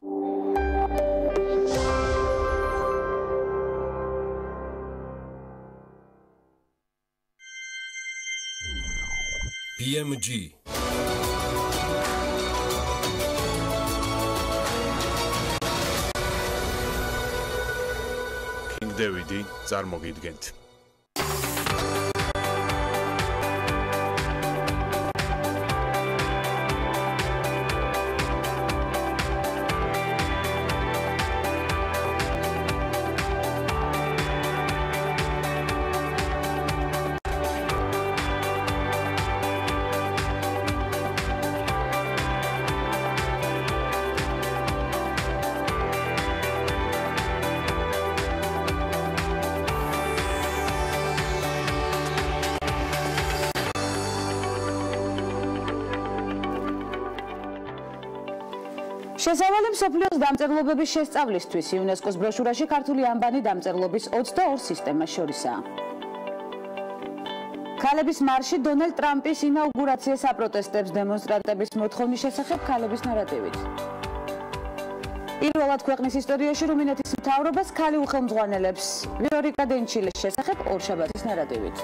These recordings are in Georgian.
BMG King David წარმოგიდგენთ. შესავალი მსოფლიოს დამწერლობების შესწავლისთვის იუნესკოს ბროშურაში ქართული ანბანი დამწერლობის 22 სისტემას შორისაა. ქალების მარში დონალდ ტრამპის ინაუგურაციას აპროტესტებს დემონსტრანტების მოთხოვნის შესახებ ქალების ნარატივით. პირველად ქვეყნის ისტორიაში რუმინეთის მთავრობას ქალი უხელმძღვანელებს ვიორიკა დენჩილეს შესახებ ორშაბათის ნარატივით.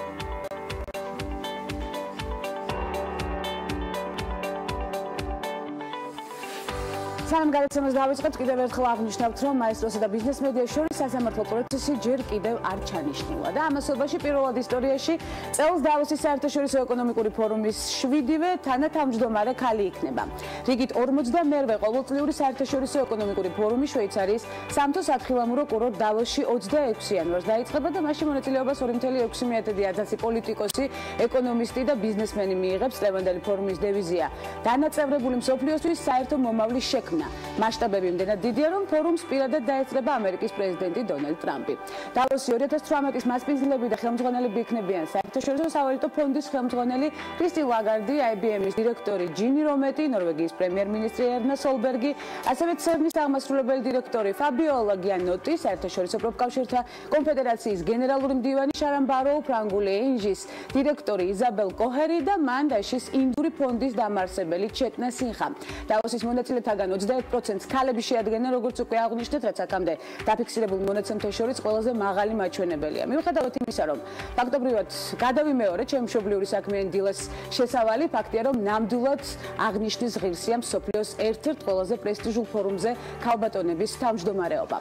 სანამ გადაცემას დავიწყებთ, კიდევ ერთხელ აღნიშნავთ, რომ მაესტროსა და ბიზნეს მედიას შორის სასამართლო პროცესი ჯერ კიდევ არ ჩანიშნულა და ამასობაში პირველად ისტორიაში წელს დავოსის საერთაშორისო ეკონომიკური ფორუმის 7-ვე თანათავმჯდომარე ქალი იქნება. რიგით 42-მერვე ყოველწლიური საერთაშორისო ეკონომიკური ფორუმი შვეიცარიის სამთო სათხილამურო კურორტ დავოსში 26 იანვარს დაიწყება და მასში მონაწილეობას 2.6 პოლიტიკოსი, ეკონომისტი და ბიზნესმენი მიიღებს. წლევანდელი ფორუმის დევიზია დანაწევრებული მსოფლიოსთვის საერთო მომავლის შექმნა. მასშტაბები იმდენად დიდია, რომ ფორუმს პირადად დაესწრება ამერიკის პრეზიდენტი დონალდ ტრამპი. დავოსი 2018-ის მასპინძლები და ხელმძღვანელები იქნებიან საერთაშორისო სავალუტო ფონდის ხელმძღვანელი კრისტინ ლაგარდი, IBM-ის დირექტორი ჯინი რომეტი, ნორვეგიის პრემიერ-მინისტრი ერნა სოლბერგი, ასევე CERN-ის აღმასრულებელი დირექტორი ფაბიოლა გიანოტი, საერთაშორისო პროფკავშირთა კონფედერაციის გენერალური მდივანი შარან ბაროუ, ფრანგული ინჟის დირექტორი იზაბელ კოჰერი და მანდაშის ინდური ფონდის დამაარსებელი ჩეტნა სინხა. დავოსის მონაწილეთაგან 21% ქალები შეადგენენ, როგორც უკვე აღვნიშნეთ, რაც აქამდე დაფიქსირებულ მონაცემთა შორის ყველაზე მაღალი მაჩვენებელია. მიუხედავად იმისა, რომ ფაქტობრივად გადავიმეორე ჩემი მშობლიური საქმიანი დილას შესავალი, ფაქტია, რომ ნამდვილად აღნიშნის ღირსია მსოფლიოს ერთ-ერთ ყველაზე პრესტიჟულ ფორუმზე ქალბატონების თავმჯდომარეობა.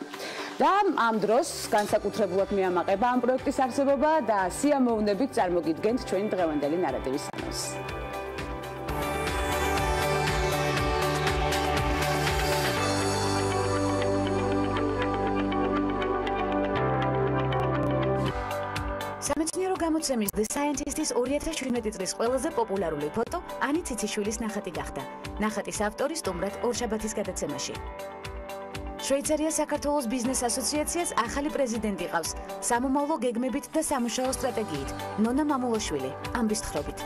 და ამ დროს განსაკუთრებულად მეამაყება ამ პროექტის არსებობა და სიამოვნებით წარმოგიდგენთ ჩვენი დღევანდელი ნარატივის ანონსს. სამეცნიერო გამოცემის The Scientist-ის 2017 წლის ყველაზე პოპულარული ფოტო ანი ციციშვილის ნახატი გახდა. ნახატის ავტორი სტუმრად ორშაბათის გადაცემაში. შვეიცარია საქართველოს ბიზნეს ასოციაციას ახალი პრეზიდენტი ყავს სამომავლო გეგმებით და სამუშაო სტრატეგიით ნონა მამულაშვილი ამბის თხრობით.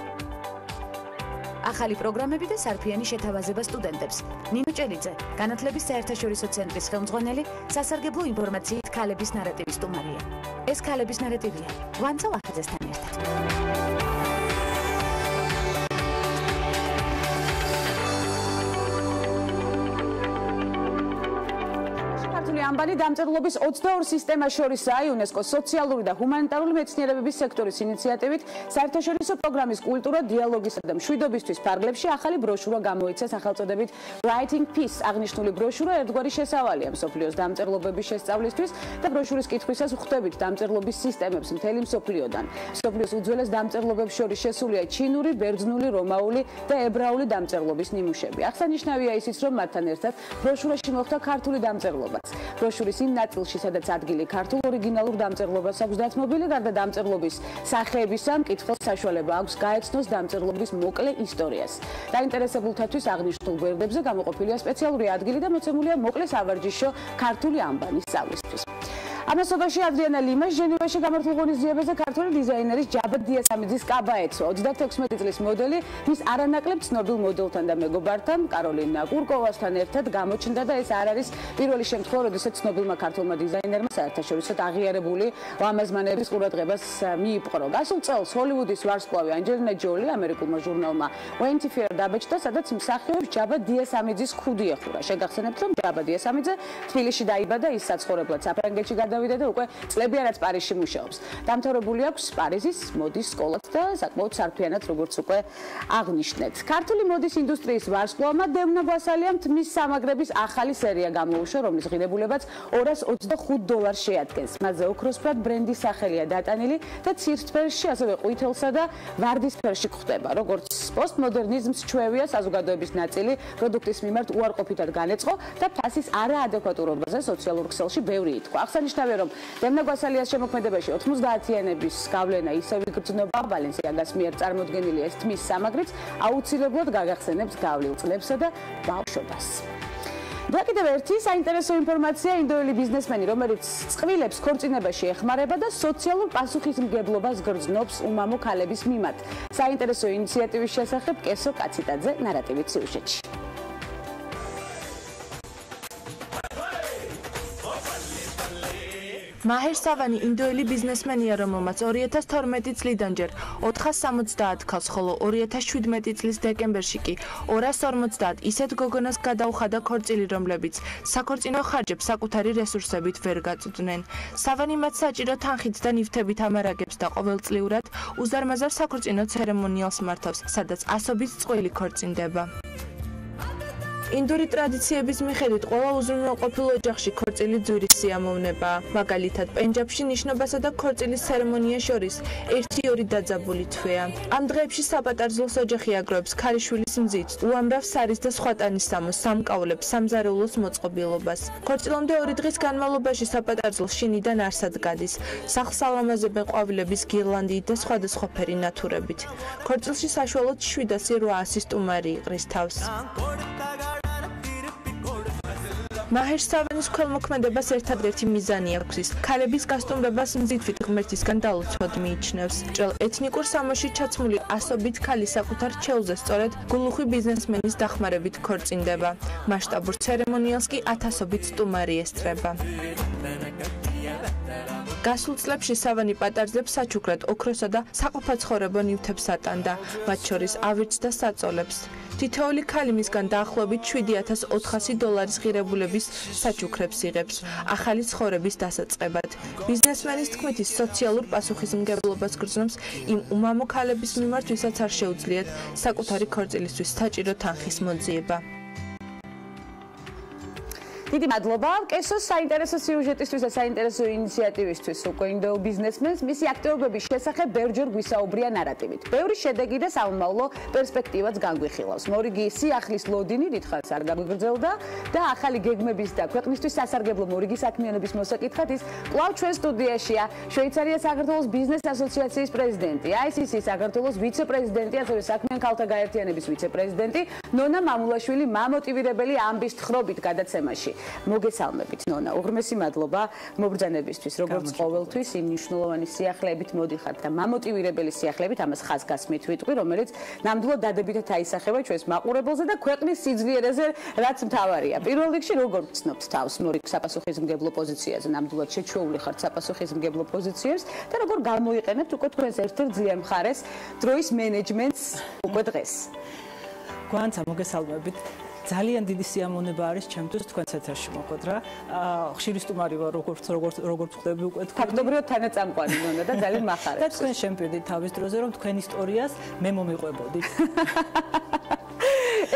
ახალი პროგრამები და სარფიანი შეთავაზება სტუდენტებს. ნინო ჭელიძე, განათლების საერთაშორისო ცენტრის ხელმძღვანელი, სასარგებლო ინფორმაციით ქალების ნარატივის სტუმარია. ეს ქალების ნარატივია ვანცა ვახაძესთან ერთად. ანბანი დამწერლობის 22 სისტემას შორისაა იუნესკოს სოციალური და ჰუმანიტარული მეცნიერებების სექტორის ინიციატივით საერთაშორისო პროგრამის კულტურა, დიალოგისა და მშვიდობისთვის ფარგლებში ახალი ბროშურა გამოიცა სახელწოდებით Writing Peace. აღნიშნული ბროშურა ერთგვარი შესავალია მსოფლიოს დამწერლობების შესწავლისთვის და ბროშურის კითხვისას ვხვდებით დამწერლობის სისტემებს მთელი მსოფლიოდან. მსოფლიოს უძველეს დამწერლობებს შორის შესულია ჩინური, ბერძნული, რომაული და ებრაული დამწერლობის ნიმუშები. აღსანიშნავია ისიც, რომ მათთან ერთად ბროშურაში მოხვდა ქართული დამწერლობაც. ბროშურის იმ ნაწილში, სადაც ადგილი ქართულ ორიგინალურ დამწერლობას აქვს დათმობილი, გარდა დამწერლობის სახეებისა, მკითხველს საშუალება აქვს გაეცნოს დამწერლობის მოკლე ისტორიას. დაინტერესებულთათვის აღნიშნულ გვერდებზე გამოყოფილია სპეციალური ადგილი და მოცემულია მოკლე სავარჯიშო ქართული ანბანის სწავლისთვის. ამასობაში ადრიანა ლიმას ჟენევაში გამართულ ღონისძიებაზე ქართული დიზაინერის ჯაბა დიასამიძის კაბა ეცვა 36 წლის მოდელი მის არანაკლებ ცნობილ მოდელთან და მეგობართან კაროლინა კურკოვასთან ერთად გამოჩნდა და ეს არ არის პირველი შემთხვევა, როდესაც ცნობილმა ქართულმა დიზაინერმა საერთაშორისო აღიარებული ლამაზმანების ყურადღებას მიიპყრო. გასულ წელს ჰოლივუდის ვარსკვლავი ანჯელინა ჯოლი ამერიკულმა ჟურნალმა Vanity Fair დაბეჭდა, სადაც მსახიობს ჯაბა დიასამიძის ქუდი ეხურა. შეგახსენებთ, რომ ჯაბა დიასამიძე თბილისში დაიბადა, ის საცხოვრებლად საფრანგეთში გადავიდა და უკვე წლები არაც პარიზში მუშაობს. დამთავრებული აქვს პარიზის მოდის სკოლაც და საკმაოდ სარფიანად, როგორც უკვე აღნიშნეთ. ქართული მოდის ინდუსტრიის ვარსკვლავმა დევნა გვასალიამ თმის სამაგრების ახალი სერია გამოუშვა, რომლის ღირებულებაც $225 შეადგენს. მასზე ოქროსფრად ბრენდის სახელია დატანილი და ცირსფერში, ასევე ყვითელსა და ვარდისფერში გვხვდება. როგორც პოსტმოდერნიზმს ჩვევია საზოგადოების ნაწილი პროდუქტის მიმართ უარყოფითად განეწყო და ფასის არაადეკვატურობაზე სოციალურ ქსელში ბევრი ითქვა. აღსანიშნავია, რომ დევნა გვასალიას შემოქმედებაში 90-იანების გავლენა ისევ იგრძნობა. ბალენსიაგას მიერ წარმოდგენილი ეს თმის სამაგრიც აუცილებლად გაგახსენებს გავლილ წლებსა და ბავშვობას. და კიდევ ერთი საინტერესო ინფორმაცია ინდოელი ბიზნესმენი, რომელიც წყვილებს ქორწინებაში ეხმარება და სოციალურ პასუხისმგებლობას გრძნობს უმამო ქალების მიმართ. საინტერესო ინიციატივის შესახებ კესო კაციტაძე ნარატივით სიუჟეტში. მაჰერ სავანი ინდოელი ბიზნესმენია, რომელმაც 2012 წლიდან ჯერ 470 ქალს, ხოლო 2017 წლის დეკემბერში კი 250 ისეთ გოგონას გადაუხადა ქორწილი, რომლებიც საქორწინო ხარჯებს საკუთარი რესურსებით ვერ გაწვდნენ. სავანი მათ საჭირო თანხით და ნივთებით ამარაგებს და ყოველწლიურად უზარმაზარ საქორწინო ცერემონიალს მართავს, სადაც ასობით წყვილი ქორწინდება. ინდური ტრადიციების მიხედვით ყველა უზრუნველყოფილ ოჯახში ქორწილი ძვირის სიამოვნებაა. მაგალითად, პენჯაბში ნიშნობასა და ქორწილის ცერემონიას შორის 1-2 დაძაბული თვეა. ამ დღეებში საპატარძლოს ოჯახი აგროვებს ქალიშვილის მზით, უამრავ სარის და სხვა ტანის სამოს, სამკაულებს, სამზარეულოს მოწყობილობას. ქორწილამდე 2 დღის განმავლობაში საპატარძლო შინიდან არსად გადის. სახლს ალამაზებენ ყვავილების გირლანდიით და სხვადასხვაფერი ნათურებით. ქორწილში საშუალოდ 700-800 სტუმარი იყრის თავს. მაჰერ სავანის ქველმოქმედებას ერთადერთი მიზანი აქვს. ქალების გასტუმრებას მზითვით ღმერთისგან დალოცვად მიიჩნევს. ჭრელ ეთნიკურ სამოში ჩაცმული ასობით ქალი საკუთარ ჩეულზე სწორედ გულუხვი ბიზნესმენის დახმარებით ქორწინდება. მასშტაბურ ცერემონიალს კი ათასობით სტუმარი ესწრება. გასულ წლებში სავანი პატარձებს საჩუქრად ოქროსა და საყოფაცხოვრებო ნივთებს ატანდა, მათ შორის ავირჩს და საწოლებს. თითოეული ქალი მისგან დაახლოებით $7,400 ღირებულების საჩუქრებს იღებს, ახალი ცხოვრების დასაწყებად. ბიზნესმენის თქმით, ის სოციალურ პასუხისმგებლობას გრძნობს იმ უმამო ქალების მიმართ, ვისაც არ შეუძლიათ საკუთარი ქორწილისთვის საჭირო თანხის მოძიება. დიდი მადლობა კესოს საინტერესო სიუჟეტისთვის და საინტერესო ინიციატივისთვის უკვე ინდოელ ბიზნესმენს მისი აქტივობების შესახებ ბევრჯერ გვისაუბრია ნარატივით. ბევრი შედეგი და სამომავლო პერსპექტივაც განგვიხილავს. მორიგი სიახლის ლოდინი დიდხანს არ გაგვიგრძელდა და ახალი გეგმების და ქვეყნისთვის სასარგებლო მორიგი საქმიანობის მოსაკითხად ის კვლავ ჩვენ სტუდიაშია. შვეიცარიის საქართველოს ბიზნეს ასოციაციის პრეზიდენტი, ICC საქართველოს ვიცე-პრეზიდენტი, ასევე საქმიან ქალთა გაერთიანების ვიცე-პრეზიდენტი ნონა მამულაშვილი მამოტივირებელი ამბის თხრობით გადაცემაში. მოგესალმებით ნონა, უღრმესი მადლობა მობრძანებისთვის, როგორც ყოველთვის იმ მნიშვნელოვანი სიახლეებით მოდიხართ და მამოტივირებელი სიახლეებით, ამას ხაზგასმით ვიტყვი, რომელიც ნამდვილად დადებითად აისახება ჩვენს მაყურებელზე და ქვეყნის სიძლიერეზე, რაც მთავარია. პირველ რიგში როგორ ვცნობთ თავს მორიგ საპასუხისმგებლო პოზიციაზე, ნამდვილად შეჩვეული ხართ საპასუხისმგებლო პოზიციებს და როგორ გამოიყენებთ უკვე თქვენს ერთ-ერთ ძლიერ მხარეს დროის მენეჯმენტს უკვე დღეს. გვანცა მოგესალმებით. ძალიან დიდი სიამოვნება არის ჩემთვის თქვენს ეთერში მოხვედრა. ხშირი სტუმარი ვარ, როგორც ხვდები უკვე თქვენ. ფაქტობრივად თანაწამყვანი ნონა და ძალიან მახარებს. და თქვენ შემპირდით თავის დროზე, რომ თქვენ ისტორიას მე მომიყვებოდით.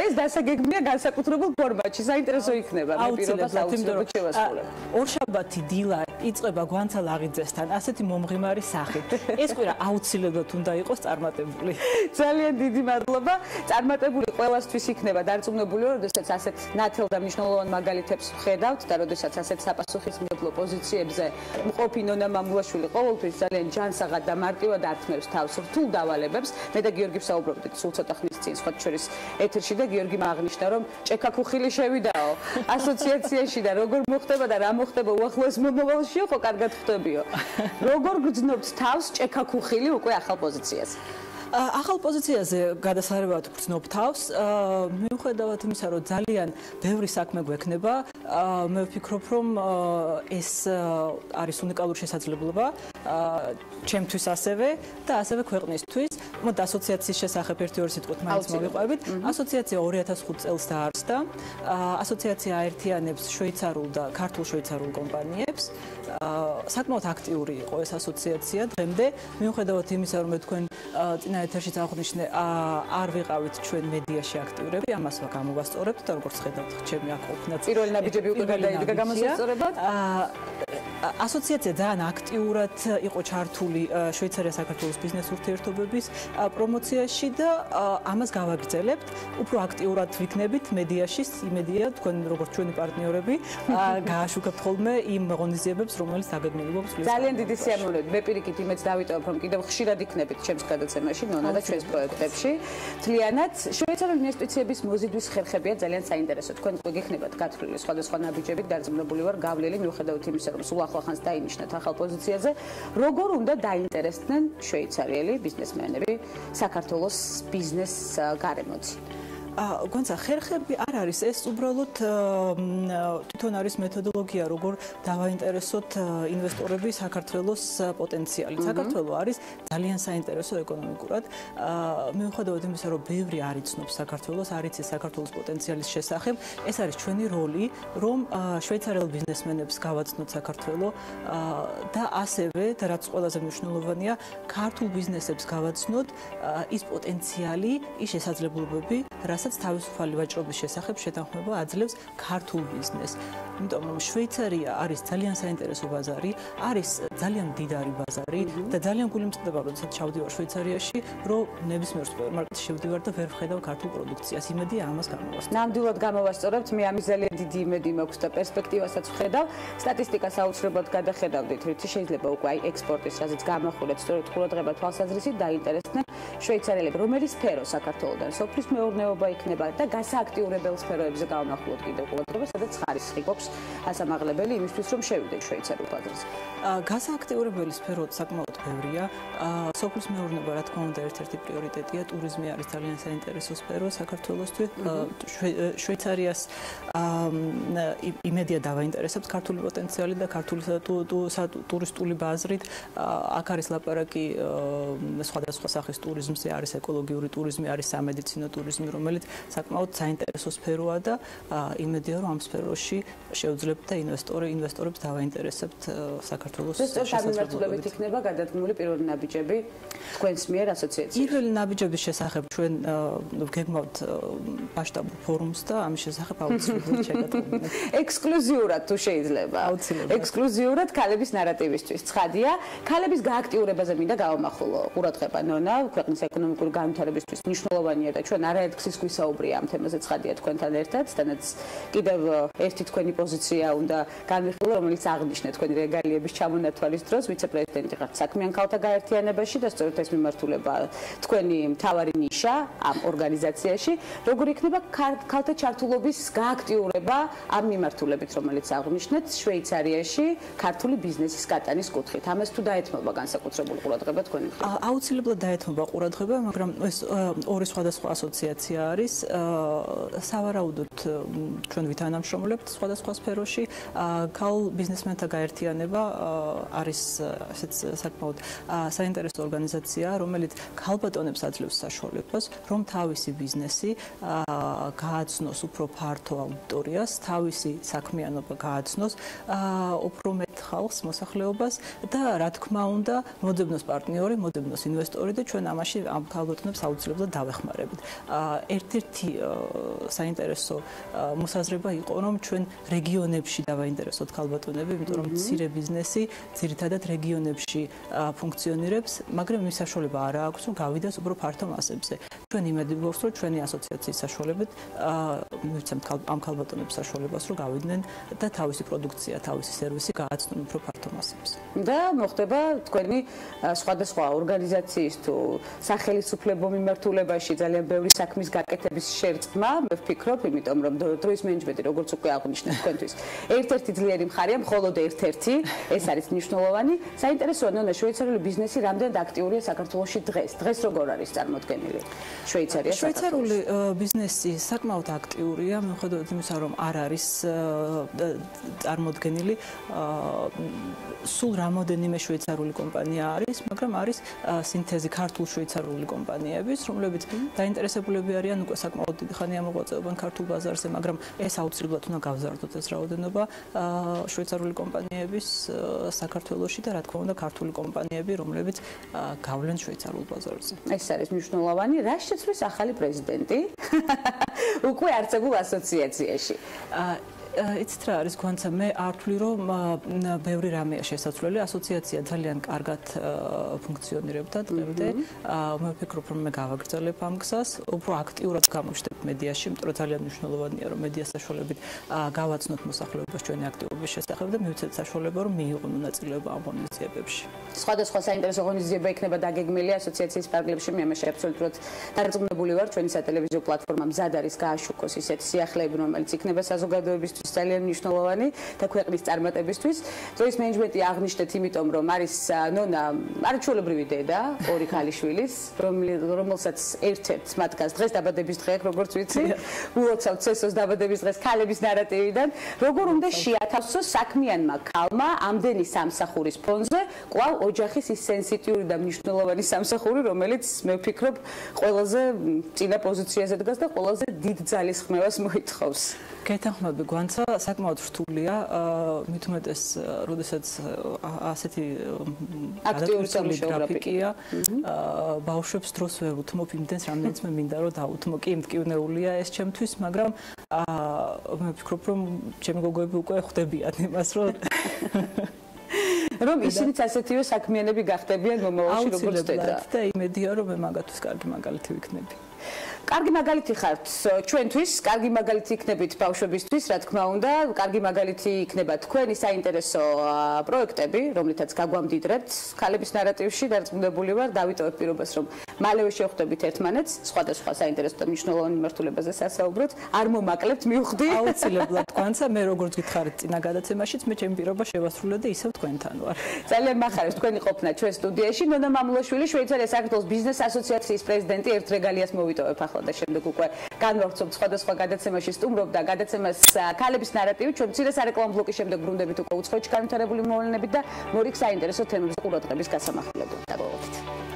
ეს დასაგეგმია განსაკუთრებულ ფორმატში. საინტერესო იქნება. მე პირობას აუცილებლად შევასრულებ. ორშაბათი დილა იწყება გვანცა ლაღიძესთან, ასეთი მომღიმარი სახით. ეს კვირა აუცილებლად უნდა იყოს წარმატებული. ძალიან დიდი მადლობა. წარმატებული ყველასთვის იქნება დარწმუნებული, როდესაც ასეთ ნათელ და მნიშვნელოვან მაგალითებს ვხედავთ და როდესაც ასეთ საპასუხისმგებლო პოზიციებზე მყოფი ნონა მამულაშვილი ყოველთვის ძალიან ჯანსაღად და მარტივად ართმევს თავს რთულ დავალებებს. მე და გიორგი ვსაუბრობდით სულ ცოტა ხნის წინ, სხვა შორის ეთერში და შემდეგ გიორგი აღნიშნა, რომ ჭექაქუხილი შევიდაო ასოციაციაში და როგორ მოხდება და რა მოხდება უახლოეს მომავალშიო, ხო კარგად ხვდებიო. როგორ გძნობთ თავს ჭექაქუხილი უკვე ახალ პოზიციაზე? ახალ პოზიციაზე გადასარევად ვგრძნობ თავს, მიუხედავად იმისა, რომ ძალიან ბევრი საქმე გვექნება, მე ვფიქრობ, რომ ეს არის უნიკალური შესაძლებლობა ჩემთვის ასევე და ასევე ქვეყნისთვის. მოდ ასოციაციის შესახებ ერთი-ორი სიტყვით მაინც მოვიყვებით. ასოციაცია 2005 წელს დაარსდა. ასოციაცია აერთიანებს შვეიცარულ და ქართულ-შვეიცარულ კომპანიებს. საკმაოდ აქტიური იყო ეს ასოციაცია დღემდე, მიუხედავად იმისა, რომ თქვენ წინა ეთერშიც აღვნიშნე, არ ვიყავით ჩვენ მედიაში აქტიურები, ამას გამოვასწორებთ და როგორც ხედავთ, ჩემი აქ ყოფნა პირველი ნაბიჯები უკვე გადაიდგა გამოსასწორებლად. ასოციაცია ძალიან აქტიურად იყო ჩართული შვეიცარია-საქართველოს ბიზნეს ურთიერთობების პრომოციაში და ამას გავაგრძელებთ. უფრო აქტიურად ვიქნებით მედიაში, იმედია თქვენ როგორც ჩვენი პარტნიორები გააშუქებთ ხოლმე იმ ღონისძიებებს, რომელიც დაგეგმილებობს. ძალიან დიდი სიამოვნებით. მე პირიქით იმედს დავიტოვებ, რომ კიდევ ხშირად იქნებით ჩემს გადაცემაში, ნონა და ჩვენს პროექტებში. თლიანად შვეიცარიული ინვესტიციების მოზიდვის ხერხებია ძალიან საინტერესო. თქვენ უკვე გიქნებათ გათვლილი სხვადასხვა ნაბიჯებით, დაძმობილი ვარ გავლილი, მიუხედავად იმისა, რომ სულ ახლახანს დაინიშნათ ახალ პოზიციაზე, როგორ უნდა დაინტერესდნენ შვეიცარიელი ბიზნესმენები საქართველოს ბიზნეს გარემოთი? გონცა ხერხები არ არის ეს უბრალოდ თვითონ არის მეთოდოლოგია როგორ დავაინტერესოთ ინვესტორები საქართველოს პოტენციალით. საქართველო არის ძალიან საინტერესო ეკონომიკურად. მიუხედავად იმისა, რომ ბევრი არ იცნობს საქართველოს, არ იცის საქართველოს პოტენციალის შესახებ, ეს არის ჩვენი როლი, რომ შვეიცარიელ ბიზნესმენებს გავაცნოთ საქართველო და ასევე და რაც ყველაზე მნიშვნელოვანია, ქართულ ბიზნესებს გავაცნოთ ის პოტენციალი, ის შესაძლებლობები, რასაც თავისუფალი ვაჭრობის შესახებ შეთანხმება აძლევს ქართულ ბიზნესს. იმიტომ რომ შვეიცარია არის ძალიან საინტერესო ბაზარი, არის ძალიან მდიდარი ბაზარი და ძალიან გული მწყდება, როდესაც ჩავდივარ შვეიცარიაში, რომ ნებისმიერ სუპერმარკეტში შევდივარ და ვერ ვხედავ ქართულ პროდუქციას. იმედია ამას გამოვასწორებთ. ნამდვილად გამოვასწორებთ, მე ამის ძალიან დიდი იმედი მაქვს და პერსპექტივასაც ვხედავ. სტატისტიკას აუცილებლად გადახედავდით, რითი შეიძლება უკვე აი ექსპორტის, რაზეც გამახვილეთ, სწორედ ყურადღება თვალსაზრისით დაინტერესდნენ შვეიცარიელები, რომელი სფერო საქართველოდან სოფლის მეურნეობა იქნება და გასააქტიურებელ სფეროებზე გავამახვილოთ კიდევ ყურადღება, სადაც ხარისხი გვაქვს ასამაღლებელი იმისთვის, რომ შევიდეთ შვეიცარიულ ბაზარზე. გასააქტიურებელი სფერო საკმაოდ ბევრია. სოფლის მეურნეობა, რა თქმა უნდა, ერთ-ერთი პრიორიტეტია. ტურიზმი არის ძალიან საინტერესო სფერო საქართველოსთვის. შვეიცარიას იმედია დავაინტერესებთ ქართული პოტენციალი და ქართული ტურისტული ბაზრით. აქ არის ლაპარაკი სხვადასხვა სახის ტურიზმზე, არის ეკოლოგიური ტურიზმი, არის სამედიცინო ტურიზმი, რომელიც საკმაოდ საინტერესო სფეროა და იმედია, რომ ამ სფეროში შევძლებთ და ინვესტორებს დავაინტერესებთ საქართველოს შესაძლებლობებით. იქნება გადადგმული პირველი ნაბიჯები თქვენს მიერ ასოციაციებში. პირველი ნაბიჯების შესახებ ჩვენ გეგმავთ მასშტაბურ ფორუმს და ამის შესახებ აუცილებლად შეგატყობინებთ. ექსკლუზიურად თუ შეიძლება. აუცილებლად. ექსკლუზიურად ქალების ნარატივისთვის. ცხადია, ქალების გააქტიურებაზე მინდა გავამახვილო ყურადღება ნონა, ქვეყნის ეკონომიკური განვითარებისთვის მნიშვნელოვანია და ჩვენ არაერთგზის გვისაუბრია ამ თემაზე ცხადია თქვენთან ერთად, თანაც კიდევ ერთი თქვენი პოზიცია უნდა განვიხილო, რომელიც აღნიშნეთ თქვენი რეგალიების ჩამონათვალის დროს ვიცე-პრეზიდენტი ხართ საქმიან ქალთა გაერთიანებაში და სწორედ ეს მიმართულება თქვენი მთავარი ნიშა ამ ორგანიზაციაში. როგორ იქნება ქალთა ჩართულობის გააქტიურება ამ მიმართულებით, რომელიც აღნიშნეთ შვეიცარიაში ქართული ბიზნესის კატანის კუთხით. ამას თუ დაეთმობა განსაკუთრებული ყურადღება თქვენი მხრიდან? აუცილებლად დაეთმობა ყურადღება, მაგრამ ეს ორი სხვადასხვა ასოციაცია არის. სავარაუდოდ ჩვენ ვითანამშრომლებთ სხვადასხვა სფეროში. ქალ ბიზნესმენთა გაერთიანება არის ესეც საკმაოდ საინტერესო ორგანიზაცია, რომელიც ქალბატონებს აძლევს საშუალებას, რომ თავისი ბიზნესი გააცნოს უფრო ფართო აუდიტორიას, თავისი საქმიანობა გააცნოს უფრო მეტ ხალხს, მოსახლეობას და რა თქმა უნდა, მოძებნოს პარტნიორი, მოძებნოს ინვესტორი და ჩვენ ამაში ამ ქალბატონებს აუცილებლად დავეხმარებით. ერთ-ერთი საინტერესო მოსაზრება იყო, რომ ჩვენ რეგიონებში დავაინტერესოთ ქალბატონები, იმიტომ რომ მცირე ბიზნესი ძირითადად რეგიონებში ფუნქციონირებს, მაგრამ იმის საშუალება არ აქვს, რომ გავიდეს უფრო ფართო მასებზე. ჩვენ იმედი გვაქვს, რომ ჩვენი ასოციაციის საშუალებით მივცემთ ამ ქალბატონებს საშუალებას, რომ გავიდნენ და თავისი პროდუქცია, თავისი სერვისი გააცნონ გავაცნონ უფრო ფართო მასებს. და მოხდება თქვენი სხვადასხვა ორგანიზაციის თუ სახელმწიფო მიმართულებაში ძალიან ბევრი საქმის გაკეთების შერწყმა, მე ვფიქრობ, იმიტომ რომ დროის მენეჯმენტი როგორც უკვე აღნიშნეთ თქვენთვის, ერთ-ერთი ძლიერი მხარეა, მხოლოდ ერთ-ერთი, ეს არის მნიშვნელოვანი. საინტერესოა, ნონა, შვეიცარიული ბიზნესი რამდენად აქტიურია საქართველოში დღეს? დღეს როგორ არის წარმოქმნილი შვეიცარია? შვეიცარიული ბიზნესი საკმაოდ აქტიურია, მიუხედავად იმისა, რომ არ არის წარმოქმნილი სულ რამოდენიმე შვეიცარიული კომპანია არის, მაგრამ არის სინთეზი ქართულ შვეიცარიული კომპანიების, რომლებიც დაინტერესებულები არიან უკვე საკმაოდ დიდი ხანია მოღვაწეობენ ქართულ ბაზარზე, მაგრამ ეს აუცილებლად უნდა გავზარდოთ ეს რაოდენობა შვეიცარიული კომპანიების საქართველოში და რა თქმა უნდა ქართული კომპანიები, რომლებიც გავლენ შვეიცარულ ბაზარზე. ეს არის მნიშვნელოვანი. რა შეცვლის ახალი პრეზიდენტი? უკვე არსებულ ასოციაციაში. იცით რა არის გვანცა მე არ ვთვლი რომ ბევრი რამეა შესაძლებელი ასოციაცია ძალიან კარგად ფუნქციონირებდა დღემდე მე ვფიქრობ რომ მე გავაგრძელებ ამ გზას უფრო აქტიურად გამოჩნდებ მედიაში იმიტომ რომ ძალიან მნიშვნელოვანია რომ მედია საშუალებით გავაცნოთ მოსახლეობას ჩვენი აქტივობის შესახებ და მივცეთ საშუალება რომ მიიღონ მონაწილეობა ამ ღონისძიებებში სხვადასხვა საინტერესო ღონისძიება იქნება დაგეგმილი ასოციაციის პარკლებში მე ამაში აბსოლუტურად დარწმუნებული ვარ ჩვენი სატელევიზიო პლატფორმა მზად არის გააშუქოს ისეთი სიახლეები რომელიც იქნება საზოგადოებისთვის ძალიან მნიშვნელოვანი და ქვეყნის წარმატებისთვის. დროის მენეჯმენტი აღნიშნეთ, იმიტომ რომ არის ნონა არჩეულებრივი დედა, ორი ქალიშვილის, რომელსაც ერთ-ერთ მათგანს დღეს დაბადების დღე აქვს, როგორც ვიცი. უოცავთ ცესოს დაბადების დღეს ქალების ნარატივიდან, როგორ უნდა შეათავსოს საქმიანმა ქალმა ამდენი სამსახურის ფონზე, კვლავ ოჯახის ის სენსიტიური და მნიშვნელოვანი სამსახური, რომელიც მე ვფიქრობ, ყველაზე წინა პოზიციაზე დგას და ყველაზე დიდ ძალისხმევას მოითხოვს. გეთანხმები გვანცა საკმაოდ რთულია მით უმეტეს როდესაც ასეთი აქტიური გრაფიკია ბავშვებს დროს ვერ უთმობ იმდენს რამდენიც მე მინდა რომ დაუთმო კი მტკივნეულია ეს ჩემთვის მაგრამ მე ვფიქრობ რომ ჩემი გოგოები უკვე ხვდებიან იმას რომ რომ ისინიც ასეთივე საქმიანები გახდებიან მომავალში როგორც დედა და იმედია რომ მე მაგათთვის კარგი მაგალითი ვიქნები კარგი მაგალითი ხართ ჩვენთვის, კარგი მაგალითი იქნებით ბავშვებისთვის, რა თქმა უნდა, კარგი მაგალითი იქნება თქვენი საინტერესო პროექტები, რომლითაც გაგვამდიდრებთ ქალების ნარატივში, დარწმუნებული ვარ, დავიტოვებ პირობას, რომ მალევე შევხვდებით ერთმანეთს, სხვადასხვა საინტერესო და მნიშვნელოვან მიმართულებაზე სასაუბროთ, არ მომაკლებთ, მივხვდი. აუცილებლად თქვენცა, მე როგორც გითხარით წინა გადაცემაშიც, მე ჩემი პირობა შევასრულე და ისევ თქვენთან ვარ. ძალიან მახარებს თქვენი ყოფნა ჩვენ სტუდიაში, ნონა მამულაშვილი, შვეიცარიის საქართველოს ბიზნეს ასოციაციის პრეზიდენტი, ერთ რეგალიას მოვიტოვებ და შემდეგ უკვე განვავრცობთ სხვადასხვა გადაცემაში სტუმრობ და გადაცემას ქალების ნარატივი ჩვენ მცირე სარეკლამო ბლოკის შემდეგ ბრუნდებით უკვე უცხოეთში განვითარებული მოვლენებით და მორიგ საინტერესო თემებზე ყურადღების გასამახვილებლად დაგვალოთ.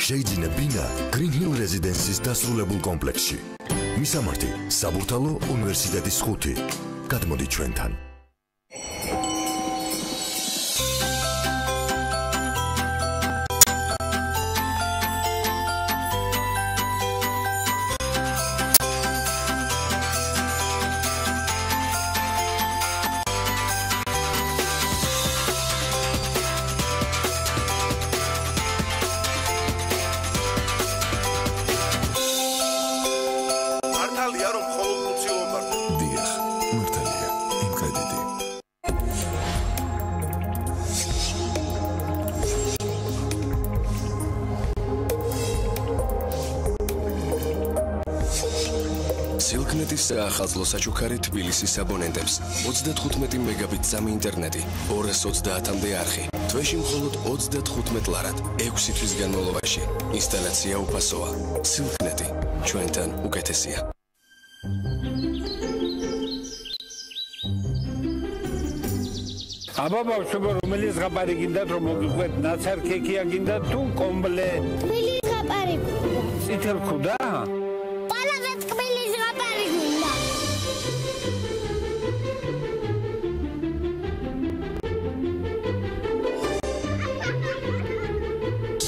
შეიძინა ბინა Green Hill Residences დასრულებულ კომპლექსში. მისამართი საბურთალო უნივერსიტეტის 5. გადმოდი ჩვენთან. სილკნეტის საახალწლო საჩუქარი თბილისის აბონენტებს 35 მეგაბიტ წამი ინტერნეტი 230-მდე არხი თვეში მხოლოდ 35 ლარად 6 თვის განმავლობაში ინსტალაცია უფასოა სილკნეტი ჩვენთან უკეთესია აბა ბავშვებო რომელი ზღაპარი გინდათ რომ მოგიყვეთ ნაცარქექია გინდათ თუ კომბლე თბილი ზღაპარი წითელ ხუდა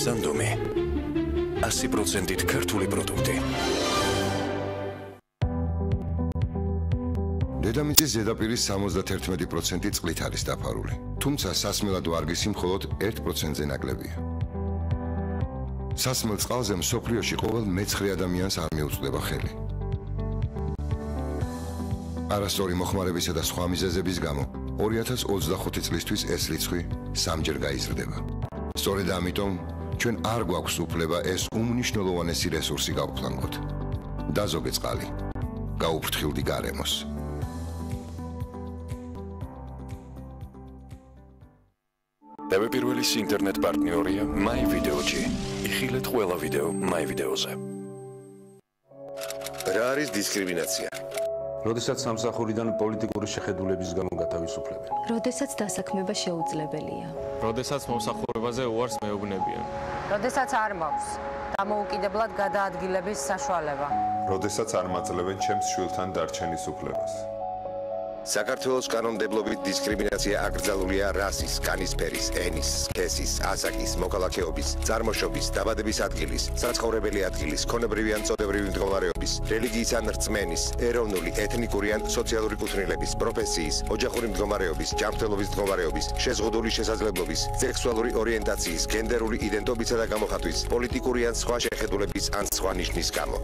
Sandome 100%-ით ქართული პროდუქტი. დედამიწის ზედაპირი 71% წყლით არის დაფარული, თუმცა სასმელად ვარგისი მხოლოდ 1%-ზე ნაკლებია. სასმელ წყალზე მსოფლიოში ყოველ მე-9 ადამიანს არ მიუწვდება ხელი. არასწორი მოხმარებისა და სხვა მიზეზების გამო 2025 წლისთვის ეს რიცხვი 3-ჯერ გაიზრდება. სწორედ ამიტომ ჩვენ არ გვაქვს უფლება ეს უმნიშვნელოვანესი რესურსი გავფლანგოთ. დაზოგე წყალი, გაუფრთხილდი გარემოს. Первый ინტერნეტ პარტნიორია MyVideoG. იხილეთ ყველა ვიდეო MyVideoზე. რა არის დისკრიმინაცია? როდესაც სამსახურიდან პოლიტიკური შეხედულების გამო გათავისუფლებენ. როდესაც დასაქმება შეუძლებელია. როდესაც მომსახურებაზე უარს მეუბნებიან. როდესაც არ მაქვს დამოუკიდებლად გადაადგილების საშუალება. როდესაც არ მაძლევენ ჩემს შვილთან დარჩენის უფლებას. საქართველოს კანონმდებლობით დისკრიმინაცია აკრძალულია რასის, კანის ფერის, ენის, სქესის, ასაკის, მოქალაქეობის, წარმოშობის, დაბადების ადგილის, საცხოვრებელი ადგილის, ქონებრივი ან წოდებრივი მდგომარეობის, რელიგიის ან რწმენის, ეროვნული, ეთნიკური ან სოციალური კუთვნილების, პროფესიის, ოჯახური მდგომარეობის, ჯანმრთელობის მდგომარეობის, შეზღუდული შესაძლებლობის, სექსუალური ორიენტაციის, გენდერული იდენტობისა და გამოხატვის, პოლიტიკური ან სხვა შეხედულების ან სხვა ნიშნის გამო.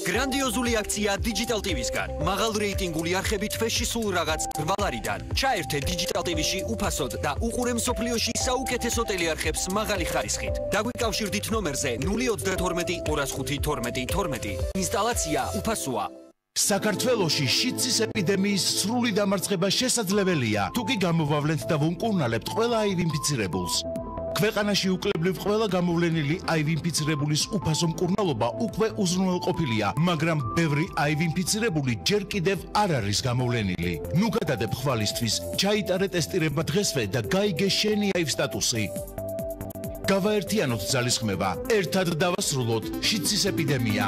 გრანდიოზული აქცია Digital TV-სგან. მაღალ რეიტინგული არხები თვეში სულ რაღაც რვალარიდან. ჩაერთე Digital TV-ში უფასოდ და უყურე მსოფლიოში საუკეთესო ტელეარხებს მაღალი ხარისხით. დაგვიკავშირდით ნომერზე 032 205 12 12. ინსტალაცია უფასოა. საქართველოში შიდსის ეპიდემიის სრული დამარცხება შესაძლებელია. თუ კი გამოვავლენთ და ვუმკურნალებთ ყველა HIV ინფიცირებულს. ქვეყანაში უკლებლივ ყველა გამოვლენილი HIV ინფიცირებულის უფასო მკურნალობა უკვე უზრუნველყოფილია, მაგრამ ბევრი HIV ინფიცირებული ჯერ კიდევ არ არის გამოვლენილი. ნუ გადადებ ხვალისთვის, ჩაიტარე ტესტირება დღესვე და გაიგე შენი HIV სტატუსი. გავაერთიანოთ ძალისხმევა, ერთად დავასრულოთ შიდსის ეპიდემია.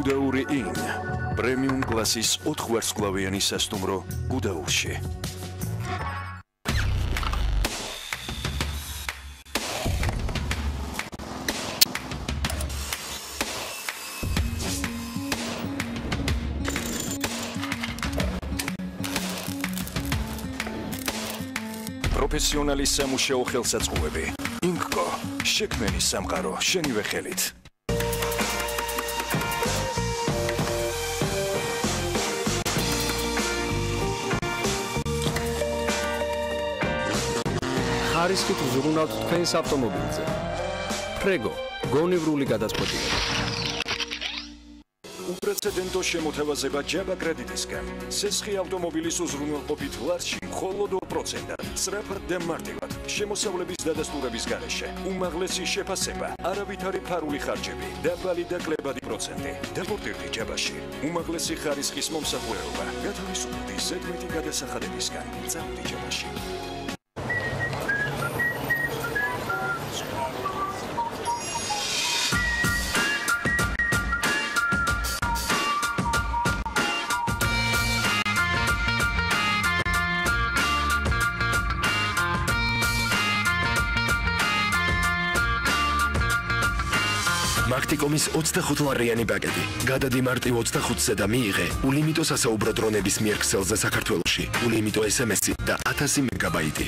გუდაური ინ პრემიუმ კლასის 4 ვარსკვლავიანი სასტუმრო გუდაურში. პროფესიონალი სამუშაო ხელსაწყოები. ინკო, შექმენი სამყარო შენივე ხელით. ხარისხით ვზრუნავთ თქვენს ავტომობილზე. ფრეგო, გონივრული გადაწყვეტილება. უპრეცედენტო შემოთავაზება ჯაბა კრედიტისგან. სესხი ავტომობილის უზრუნველყოფით ლარჩი მხოლოდ 2%-ად. სწრაფად და მარტივად. შემოსავლების დადასტურების გარეშე. უმაღლესი შეფასება, არავითარი ფარული ხარჯები, დაბალი და კლებადი პროცენტი. დაპორტირდი ჯაბაში. უმაღლესი ხარისხის მომსახურება. გათავისუფლდი ზედმეტი გადასახადებისგან. წავედი ჯაბაში. მაქტიკომის 25 ლარიანი პაკეტი. გადადი მარტივ 25-ზე და მიიღე ულიმიტო სასაუბრო დრონების მიერ ქსელზე საქართველოში. ულიმიტო SMS-ი და 1000 მეგაბაიტი.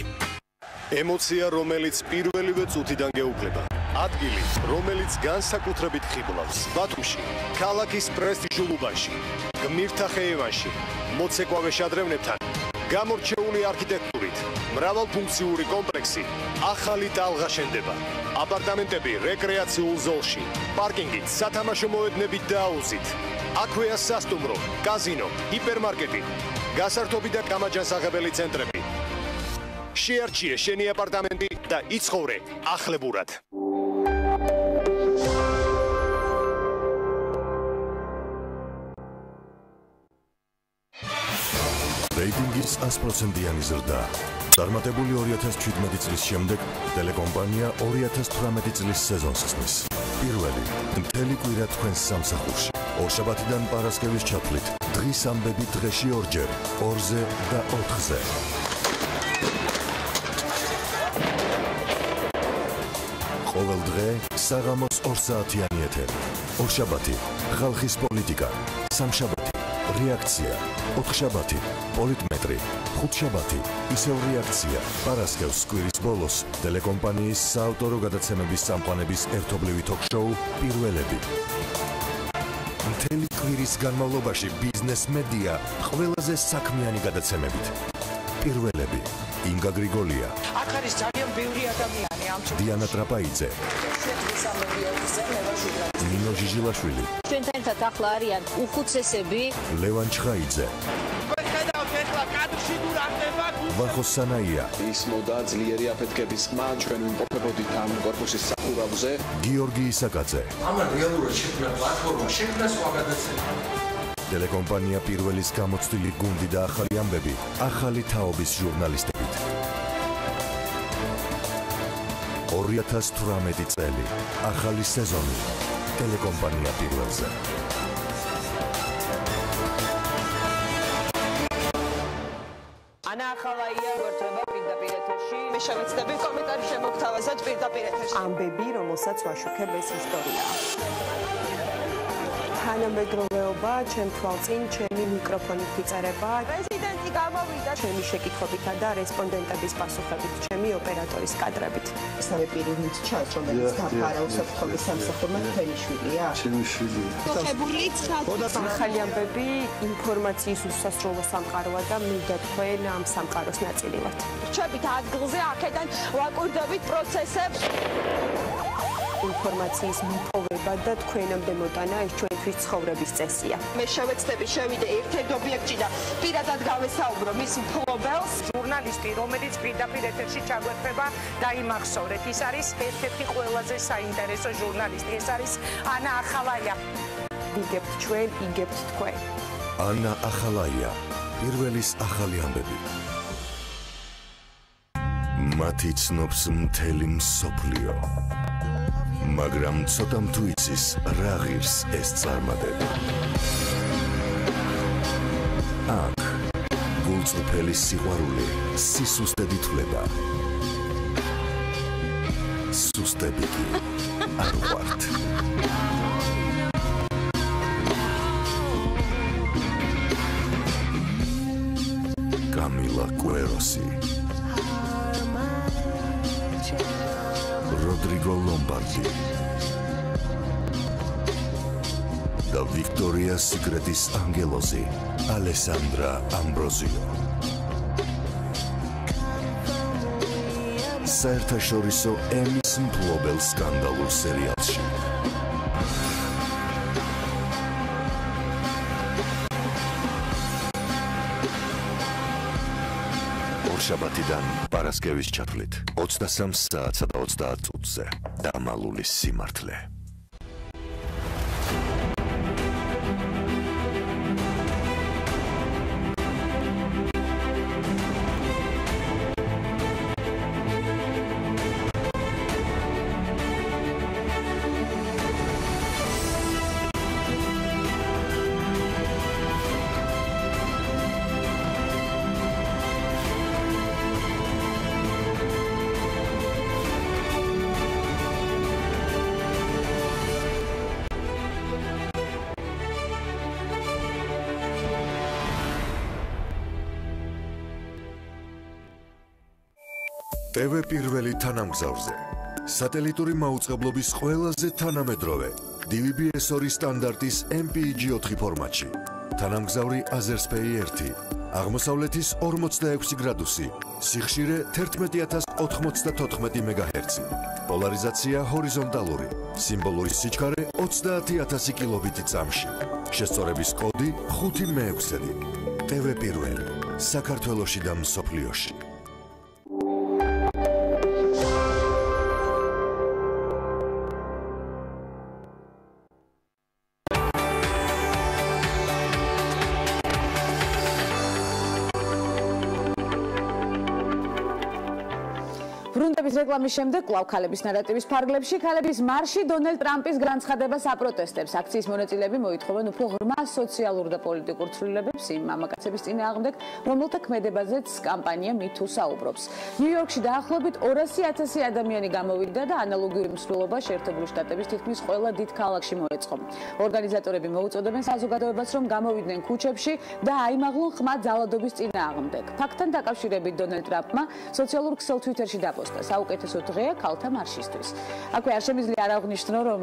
ემოცია, რომელიც პირველივე წუთიდან გეუფლება. ადგილი, რომელიც განსაკუთრებით ხიბლავს. ბათუმში, ქალაქის პრესტიჟულობაში, გმირთა ხეივანში, მოცეკვავე შადრევნებთან, გამორჩეული არქიტექტურით, მრავალფუნქციური კომპლექსი, ახალი ტალღა შენდება. აპარტამენტები რეკრეაციულ ზოლში, პარკინგით, სათამაშო მოედნებით და აუზით. აქვეა სასტუმრო, კაზინო, ჰიპერმარკეტი, გასართობი და გამაჯანსაღებელი ცენტრები. შეარჩიე შენი აპარტამენტი და იცხოვრე ახლებურად. რეიტინგის 100%-იანი ზრდა. წარმატებული 2017 წლის შემდეგ ტელეკომპანია 2018 წლის სეზონს ხსნის. პირველი მთელი კვირა თქვენს სამსახურში. ორშაბათიდან პარასკევის ჩათვლით დღის ამბები დღეში ორჯერ, 2-ზე და 4-ზე. ყოველ დღე საღამოს 2 საათიანი ეთერი. ორშაბათი ხალხის პოლიტიკა, სამშაბათი რეაქცია, 4შაბათი პოლიტმეტრი, 5შაბათი ისევ რეაქცია. პარასკევს კვირის ბოლოს ტელეკომპანიის საავტორო გადაცემების წამყვანების ერთობლივი თოქ-შოუ პირველები. მთელი კვირის განმავლობაში ბიზნეს მედია ყველაზე საქმიანი გადაცემებით. პირველები ინგა გრიგოლია, აქ არის ძალიან ბევრი ადამიანი ამ დიანა ტრაპაიძე, ნინო ჟიჟილაშვილი, ჩვენთან ერთად ახლა არიან უხუცესები, ლევან ჩხაიძე, ვახო სანაია, ის მოდა ძლიერი აფეთქების ხმა ჩვენ ვიმყოფებოდით ამ კორპუსის სახურავზე. გიორგი ისაკაძე. ამან რეალურად შექმნა პლატფორმა, შექმნა სხვა გადაცემა. ტელეკომპანია პირველის გამოცდილი გუნდი და ახალი ამბები, ახალი თაობის ჟურნალისტებით. 2018 წელი, ახალი სეზონი, ტელეკომპანია პირველზე. ანა ახალაია გვერდება პირდაპირ ეთერში. მე შევეცდები კომენტარი შემოგთავაზოთ პირდაპირ ეთერში. ამბები, რომელსაც ვაშუქებ ეს ისტორია. თანამედროვეობა, ჩემ თვალწინ, ჩემი მიკროფონით იწერება. პრეზიდენტი გამოვიდა. ჩემი შეკითხვებითა და რესპონდენტების პასუხებით, ჩემი ოპერატორის კადრებით. ესავე პიროვნით ჩანს, რომელიც დაფარა უსაფრთხოების სამსახურმა თქვენი შვილია? ჩემი შვილია. ხებული ცხადია. ახალი ამბები, ინფორმაციის უსასრულო სამყაროა და მინდა თქვენ ამ სამყაროს ნაწილი ვართ. რჩებით ადგილზე, აქედან ვაკვირდებით პროცესებს. ინფორმაციის მოპოვება და თქვენამდე მოტანა ეს ჩვენთვის ცხოვრების წესია. მე შევეცდები შევიდე ერთ-ერთ ობიექტში და პირადად გავესაუბრო მის მფლობელს. ჟურნალისტი, რომელიც პირდაპირ ეთერში ჩაგვერთვება, დაიმახსოვრეთ. ის არის ერთ-ერთი ყველაზე საინტერესო ჟურნალისტი. ეს არის ანა ახალაია. იგებთ ჩვენ, იგებთ თქვენ. ანა ახალაია, პირველის ახალი ამბები. მათი ცნობს მთელი მსოფლიო. მაგრამ ცოტამ თუ იცის რა ღირს ეს წარმატება. აქ გულწრფელი სიყვარული სისუსტედ ითვლება. სუსტები კი არ ვართ. კამილა კუეროსი, როდრიგო ლომბარდი და ვიქტორია სიკრეტის ანგელოზი, ალესანდრა ამბროზიო. საერთაშორისო ემის მფლობელ სკანდალურ სერიალში. ორშაბათიდან პარასკევის ჩათვლით 23 საათსა და 30 წუთზე დამალული სიმართლე. TV პირველი თანამგზავრზე. სატელიტური მაუწყებლობის ყველაზე თანამედროვე DVB-S2 სტანდარტის MPEG-4 ფორმატში. თანამგზავრი Azerspay 1, აღმოსავლეთის 46 გრადუსი, სიხშირე 11094 MHz, პოლარიზაცია ჰორიზონტალური, სიმბოლური სიჩქარე 30000 კილობიტი წამში. შესწორების კოდი 5-6. TV პირველი, საქართველოში და მსოფლიოში. წლების რეკლამის შემდეგ კვლავ ქალების ნარატივის ფარგლებში ქალების მარში დონალდ ტრამპის განცხადებას აპროტესტებს. აქციის მონაწილეები მოითხოვენ უფრო ღრმა სოციალურ და პოლიტიკურ ცვლილებებს იმ მამაკაცების წინააღმდეგ, რომელთა ქმედებაზეც კამპანია Me Too საუბრობს. ნიუ-იორკში დაახლოებით 200,000 ადამიანი გამოვიდა და ანალოგიური მსვლელობა შეერთებული შტატების თითქმის ყველა დიდ ქალაქში მოეწყო. ორგანიზატორები მოუწოდებენ საზოგადოებას, რომ გამოვიდნენ ქუჩებში და აიმაღლონ ხმა ძალადობის წინააღმდეგ. ფაქტთან დაკავშირებით დონალდ ტრამპმა სოციალურ ქსელ Twitter-ში დაპოსტა საუკეთესო დღეა ქალთა მარშისთვის. აქვე არ შემიძლია არ აღვნიშნო, რომ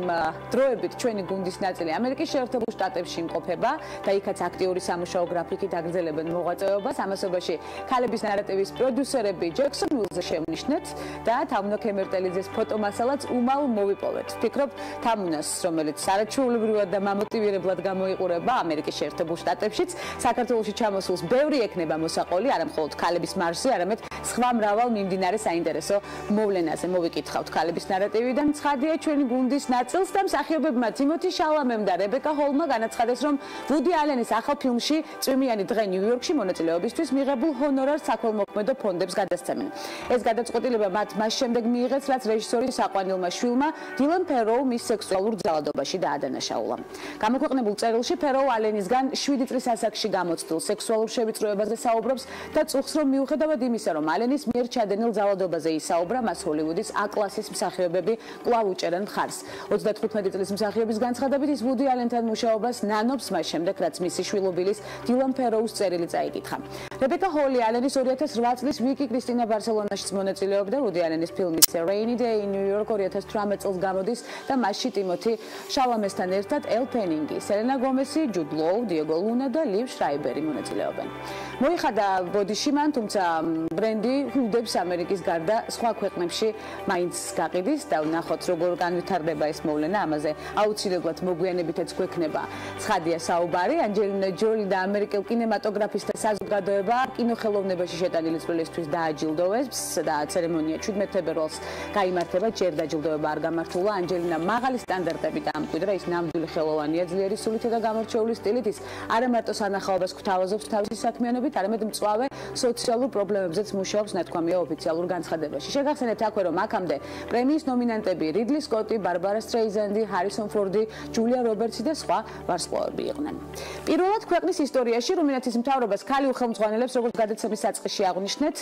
დროებით ჩვენი გუნდის ნაწილი ამერიკის შეერთებულ შტატებში იმყოფება და იქაც აქტიური სამუშაო გრაფიკით აგრძელებენ მოღვაწეობას. ამასობაში ქალების ნარატივის პროდიუსერები ჯექსონ უილზე შევნიშნეთ და თამუნა ქემერტელიძეს ფოტომასალაც უმალ მოვიპოვეთ. ვფიქრობ, თამუნას, რომელიც არაჩვეულებრივად და მამოტივირებლად გამოიყურება ამერიკის შეერთებულ შტატებშიც, საქართველოში ჩამოსულს ბევრი ექნება მოსაყოლი, არა მხოლოდ ქალების მარშზე, არამედ სხვა მრავალ მიმდინარე საინტერესო მოვლენაზე. მოვიკითხავთ ქალების ნარატივიდან ცხადია ჩვენი გუნდის ნაწილს და მსახიობებმა თიმოთი შალამემ და რებეკა ჰოლმა განაცხადეს, რომ ვუდი ალენის ახალ ფილმში წვიმიანი დღე ნიუ-იორკში მონაწილეობისთვის მიღებულ ჰონორარს საქველმოქმედო ფონდებს გადასცემენ. ეს გადაწყვეტილება მათ მას შემდეგ მიიღეს, რაც რეჟისორის საყვანილმა შვილმა დილან ფეროუ მის სექსუალურ ძალადობაში დაადანაშაულა. გამოქვეყნებულ წერილში ფეროუ ალენისგან 7 წლის ასაკში გამოცდილ სექსუალურ შევიწროებაზე საუბრობს და წუხს, რომ მიუხედავად იმისა, რომ ალენის მიერ ჩადენილ ძალადობაზე ისაუბრა, მას ჰოლივუდის A-კლასის მსახიობები კვლავ უჭერენ მხარს. 35 წლის მსახიობის განცხადებით ის ვუდი ალენთან მუშაობას ნანობს მას შემდეგ, რაც მისი შვილობილის დილან ფეროუს წერილი წაიკითხა. რებეკა ჰოლი ალენის 2008 წლის ვიკი კრისტინა ბარსელონაშიც მონაწილეობდა ვუდი ალენის ფილმის Rainy Day in New York 2018 წელს გამოდის და მასში ტიმოთი შალამესთან ერთად ელ პენინგი, სელენა გომესი, ჯუდ ლოუ, დიეგო ლუნა და ლივ შრაიბერი მონაწილეობენ. მოიხადა ბოდიში მან, თუმცა ბრენდი ჰუდებს ამერიკის გარდა სხვა ქვეყნებში მაინც გაყიდის და ვნახოთ როგორ განვითარდება ეს მოვლენა. ამაზე აუცილებლად მოგვიანებითაც გვექნება ცხადია საუბარი. ანჯელინა ჯოლი და ამერიკელ კინემატოგრაფისტთა საზოგადოება კინოხელოვნებაში შეტანილი წვლილისთვის დააჯილდოვებს და ცერემონია 17 თებერვალს გაიმართება. ჯერ დაჯილდოება არ გამართულა. ანჯელინა მაღალი სტანდარტებით ამკვიდრა, ის ნამდვილი ხელოვანია, ძლიერი სულითა და გამორჩეული სტილით. ის არა მარტო სანახაობას გვთავაზობს თავისი საქმიანობით, არამედ მწვავე სოციალურ პრობლემებზეც მუშაობს, ნათქვამია ოფიციალურ განცხადებაში. შეგახსენებთ აქვე, რომ აქამდე პრემიის ნომინანტები რიდლი სკოტი, ბარბარა სტრეიზენდი, ჰარისონ ფორდი, ჯულია რობერტსი და სხვა ვარსკვლავები იყვნენ. პირველად ქვეყნის ისტორიაში რუმინეთის მთავრობას ქალი უხელმძღვანელებს, როგორც გადაცემის საწყისში აღვნიშნეთ,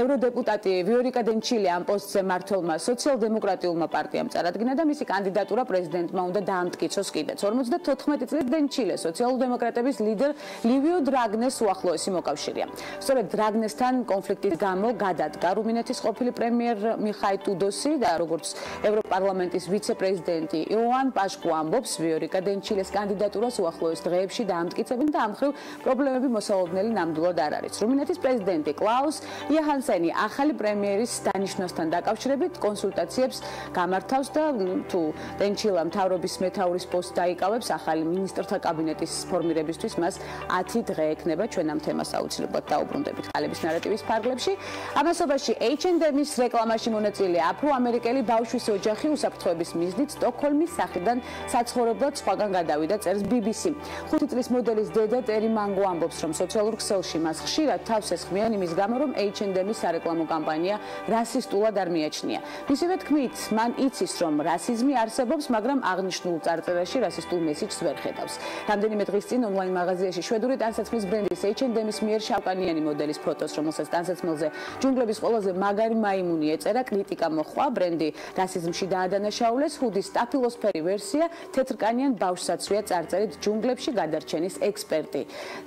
ევროდეპუტატი ვიორიკა დენჩილე ამ პოსტზე მმართველმა სოციალ-დემოკრატიულმა პარტიამ წარადგინა და მისი კანდიდატურა პრეზიდენტმა უნდა დაამტკიცოს კიდეც. 54 წლის დენჩილე სოციალ-დემოკრატების ლიდერ ლივიო დრაგნეს უახლოესი მოკავშირეა. სწორედ დრაგნესთან კონფლიქტის გამო გადადგა რუმინეთის ყოფილი პრემიერ მიხაილ ტუდოსი და როგორც ევროპარლამენტის ვიცე-პრეზიდენტი იოან პაშკუ ამბობს, ვიორიკა დენჩილეს კანდიდატურას უახლოეს დღეებში დაამტკიცებენ და ამ მხრივ პრობლემები მოსალოდნელი ნამდვილად არ არის. რუმინეთის პრეზიდენტი კლაუს იოჰანსენი ახალი პრემიერის დანიშვნასთან დაკავშირებით კონსულტაციებს გამართავს და თუ დენჩილა მთავრობის მეთაურის პოსტს დაიკავებს, ახალი მინისტრთა კაბინეტის ფორმირებისთვის მას 10 დღე ექნება. ჩვენ ამ თემას აუცილებლად დაუბრუნდებით ქალების ნარატივის ფარგლებში. ამასობაში H&M-ის რეკლამაში მონაწილე აფრო-ამერიკელი ბავშვის ოჯახი უსაფრთხოების მიზნით სტოკჰოლმის სახლიდან საცხოვრებლად სხვაგან გადავიდა, წერს BBC. 5 წლის მოდელის დედა ტერი მანგო ამბობს, რომ სოციალურ ქსელში მას ხშირად თავს ესხმიან იმის გამო, რომ H&M-ის სარეკლამო კამპანია რასისტულად არ მიაჩნია. მისივე თქმით, მან იცის, რომ რასიზმი არსებობს, მაგრამ აღნიშნულ წარწერაში რასისტულ მესიჯს ვერ ხედავს. რამდენიმე დღის წინ ონლაინ მაღაზიაში შვედური ტანსაცმლის ბრენდის H&M-ის მიერ შავკანიანი მოდელის ფოტოს, რომელსაც ტანსაცმელზე ჯუნგლების ყველაზე მაგარი მაიმუნი ეწერა, კრიტიკა მოჰყვა. ბრენდი რასიზმში დაადანაშაულეს, ჰუდის სტაფილოსფერი ვერსია თეთრკანიან ბავშვსაცვია წარწერით ჯუნგლებში გადარჩენის ექსპერტი.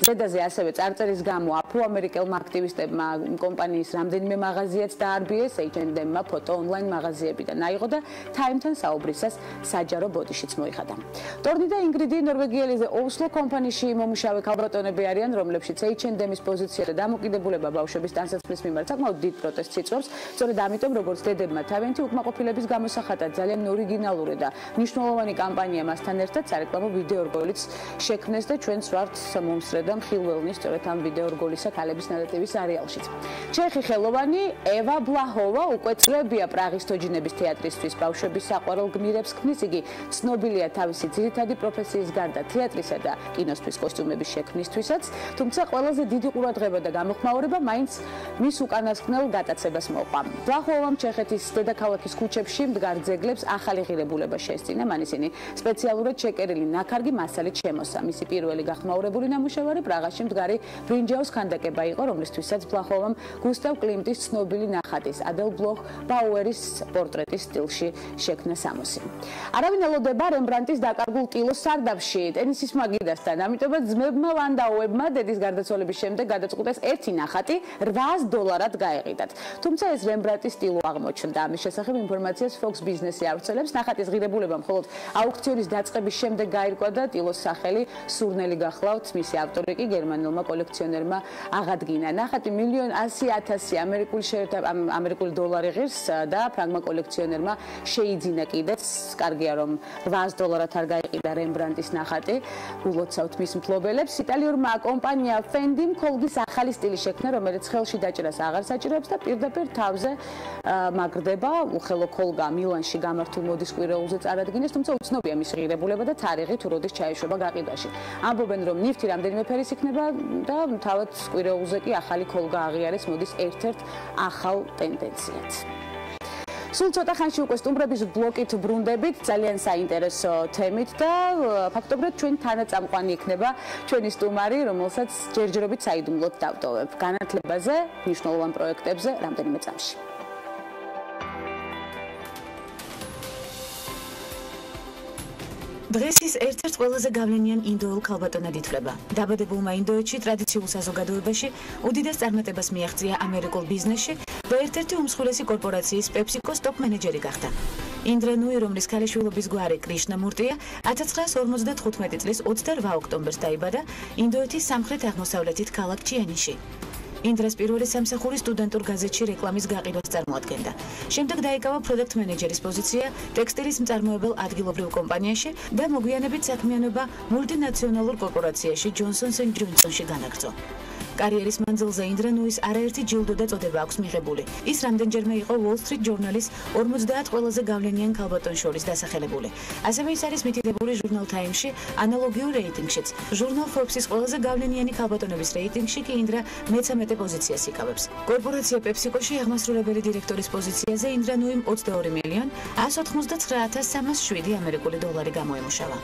ზედაზე ასევე წარწერის გამო აფრო-ამერიკელმა აქტივისტებმა კომპანიის რამდენიმე მაღაზიაც დაარბიეს. H&M-მა ფოტო ონლაინ მაღაზიებიდან აიღო და Time-თან საუბრისას საჯარო ბოდიშიც მოიხადა. ტორნი და ინგრიდი ნორვეგიელიზე ოსლო კომპანიაში მომუშავე ქალბატონები არიან, რომლებშიც H&M-ის პოზიცია და დამოკიდებულება ბავშვების ტანსაცმლის მიმართ საკმაოდ დიდ პროტესტს იწვევს. სწორედ ამიტომ, როგორც დედებმა თავიანთი უკმაყოფილების გამოსახატი განაცხადა ძალიან ორიგინალური და მნიშვნელოვანი კამპანია მასთან ერთად სარეკლამო ვიდეო რგოლიც შექმნეს და ჩვენც ვართ მომსწრე და მხილველნი სწორედ ამ ვიდეო რგოლისა ქალების ნარატივის არეალშიც. ჩეხი ხელოვანი ევა ბლაჰოვა უკვე წლებია პრაღის თოჯინების თეატრისთვის ბავშვების საყვარელ გმირებს ქმნის. იგი ცნობილია თავისი ძირითადი პროფესიის გარდა თეატრისა და კინოსთვის კოსტიუმების შექმნისთვისაც, თუმცა ყველაზე დიდი ყურადღება და გამოხმაურება მაინც მის უკანასკნელ გატაცებას მოყვა. ბლაჰოვამ ჩეხეთის დედაქალაქის ქუჩებში მდგარ ძეგლებს ახალი ღირებულება შესწინა, მან ისინი სპეციალურად შეკერილი ნაქარგი მასალით შემოსა. მისი პირველი გახმაურებული ნამუშევარი პრაღაში მდგარი ბრინჯაოს ქანდაკება იყო, რომლისთვისაც ბლაჰოვამ გუსტავ კლიმტის ცნობილი ნახატის ადელ ბლოხ ბაუერის პორტრეტის სტილში შექმნა სამოსი. არავინ ელოდება რემბრანდტის დაკარგულ ტილოს სარდაფში ტენისის მაგიდასთან, ამიტომაც ძმებმა ლანდაუებმა დედის გარდაცვალების შემდეგ გადაწყვიტეს ერთი ნახატი $800 გაეყიდათ. თუმცა ეს რემბრანდტის ტილო აღმოჩნდა. ამის შესახებ ინფორმაციას Fox Business-ი ავრცელებს. ნახატის ღირებულება მხოლოდ აუქციონის დაწყების შემდეგ გაირკვა და ტილოს სახელი სურნელი გახლავთ. მისი ავტორი კი გერმანულმა კოლექციონერმა აღადგინა. ნახატი $1,100,000 ამერიკული დოლარი ღირს და ფრანგმა კოლექციონერმა შეიძინა კიდეც. კარგია რომ $800 არ გაიყიდა რემბრანდტის ნახატი. ულოცავთ მის მფლობელებს. იტალიურმა კომპანია Fendi მხოლგის ახალი სტილი შექმნა, რომელიც ხელში დაჭრას აღარ საჭიროებს და პირდაპირ თავზე მაგრდება. უხელო ქოლგა მილანში გამართულ მოდის კვირეულზე წარადგინეს, თუმცა უცნობია მისი ღირებულება და თარიღი თუ როდის ჩაეშვება გაყიდვაში. ამბობენ რომ ნივთი რამდენიმე ფერის იქნება და თავად კვირეულზე კი ახალი ქოლგა აღიარეს მოდის ერთ-ერთ ახალ ტენდენციად. სულ ცოტა ხანში უკვე სტუმრების ბლოკით ბრუნდებით ძალიან საინტერესო თემით და ფაქტობრივად ჩვენ თანაწამყვანი იქნება ჩვენი სტუმარი, რომელსაც ჯერჯერობით საიდუმლოდ დავტოვებ განათლებაზე, მნიშვნელოვან პროექტებზე რამდენიმე წამში. დღეს ის ერთ-ერთ ყველაზე გავლენიან ინდოელ ქალბატონად ითვლება. დაბადებულმა ინდოეთში ტრადიციულ საზოგადოებაში უდიდეს წარმატებას მიაღწია ამერიკულ ბიზნესში და ერთ-ერთი უმსხვილესი კორპორაციის PepsiCo-ს ტოპ მენეჯერი გახდა. ინდრა ნუი, რომლის ქალიშვილობის გვარი კრიშნა მურტია, 1955 წლის 28 ოქტომბერს დაიბადა ინდოეთის სამხრეთ-აღმოსავლეთით ქალაქ ჩიანიში. ინდრას პირველი სამსახური სტუდენტურ გაზეთში რეკლამის გაყიდვას წარმოადგენდა. შემდეგ დაიკავა პროდუქტ მენეჯერის პოზიცია ტექსტილის მწარმოებელ ადგილობრივ კომპანიაში და მოგვიანებით საქმიანობა მულტინაციონალურ კორპორაციაში Johnson & Johnson-ში განაგრძო. კარიერის მანძილზე ინდრა ნუის არაერთი ჯილდო და წოდება აქვს მიღებული. ის რამდენჯერმე იყო Wall Street Journal-ის 50 ყველაზე გავლენიან ქალბატონს შორის დასახელებული. ასევე ის არის მითითებული ჟურნალ Time-ში ანალოგიურ რეიტინგშიც. ჟურნალ Forbes-ის ყველაზე გავლენიანი ქალბატონების რეიტინგში კი ინდრა მე-13 პოზიციას იკავებს. კორპორაცია PepsiCo-ში აღმასრულებელი დირექტორის პოზიციაზე ინდრა ნუიმ $22,199,307 ამერიკული დოლარი გამოემუშავა.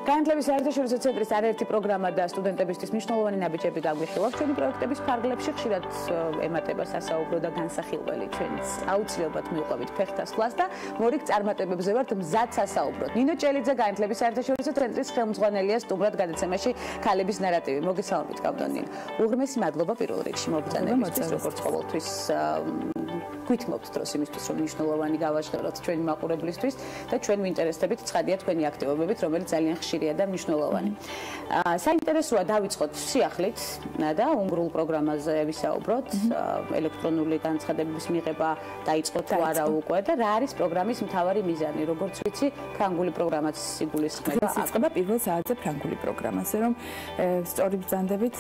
განათლების საერთაშორისო ცენტრის არაერთი პროგრამა და სტუდენტებისთვის მნიშვნელოვანი ნაბიჯები გაგვიხილავს ჩვენი პროექტების ფარგლებში. ხშირად ემატება სასაუბრო და განსახილველი ჩვენს აუცილებლად მივყვებით ფეხთასვლას და მორიგ წარმატებებზე ვართ მზად სასაუბროთ. ნინო ჭელიძე განათლების საერთაშორისო ცენტრის ხელმძღვანელია სტუმრად გადაცემაში ქალების ნარატივი. მოგესალმებით კავდონინ. უღრმესი მადლობა პირველ რიგში მობრძანებისთვის, როგორც ყოველთვის გვითმობთ დროს იმისთვის, რომ მნიშვნელოვანი გავაჟღეროთ ჩვენი მაყურებლისთვის და ჩვენ ვინტერესდებით ცხადია თქვენი აქტივობებით, რომელიც ძალიან ხშირია და მნიშვნელოვანი. საინტერესოა დავიწყოთ სიახლით და უნგრულ პროგრამაზე ვისაუბროთ. ელექტრონული განცხადებების მიღება დაიწყო თუ არა უკვე და რა არის პროგრამის მთავარი მიზანი, როგორც ვიცი, ფრანგული პროგრამაც იგულისხმება. იწყება პირველ საათზე ფრანგული პროგრამაზე, რომ სწორი ბრძანდებით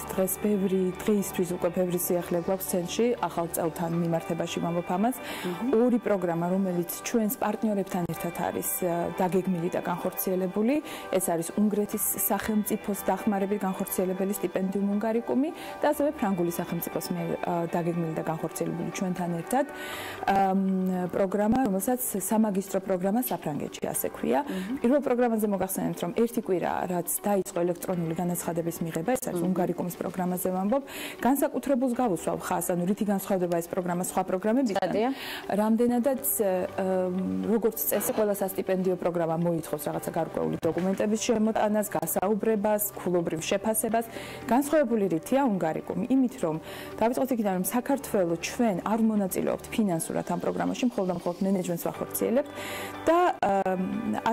დღეისთვის უკვე ბევრი სიახლე გვაქვს ცენტრში ახალ წელთან მიმართებაში ვამბობ ამას. ორი პროგრამა, რომელიც ჩვენს პარტნიორებთან ერთად არის დაგეგმილი და განხორციელებული, ეს არის უნგრეთის სახელმწიფოს დახმარებით განხორციელებელი სტიპენდიუმ უნგარიკუმი და ასევე ფრანგული სახელმწიფოს მიერ დაგეგმილი და განხორციელებული ჩვენთან ერთად პროგრამა, რომელსაც სამაგისტრო პროგრამა საფრანგეთში ასე ქვია. პირველ პროგრამაზე მოგახსენებთ, რომ ერთი კვირა რაც დაიწყო ელექტრონული განაცხადების მიღება, ეს არის უნგარიკუმის პროგრამაზე ვამბობ, განსაკუთრებულს გავუსვავ ხაზს, ანუ რითი განსხვავდება ეს პროგრამა სხვა პროგრამებისგან, რამდენადაც როგორც წესი ყველა სასტიპენდიო პროგრამა მოითხოვს რაღაცა გარკვეული დოკუმენტების შემოტანას, გასაუბრებას, ქულობრივ შეფასებას. განსხვავებული რითია უნგარიკუმი, იმით რომ დავიწყოთ იქიდან რომ საქართველოს ჩვენ არ მონაწილეობთ ფინანსურად ამ პროგრამაში, მხოლოდ მენეჯმენტს ვახორციელებთ და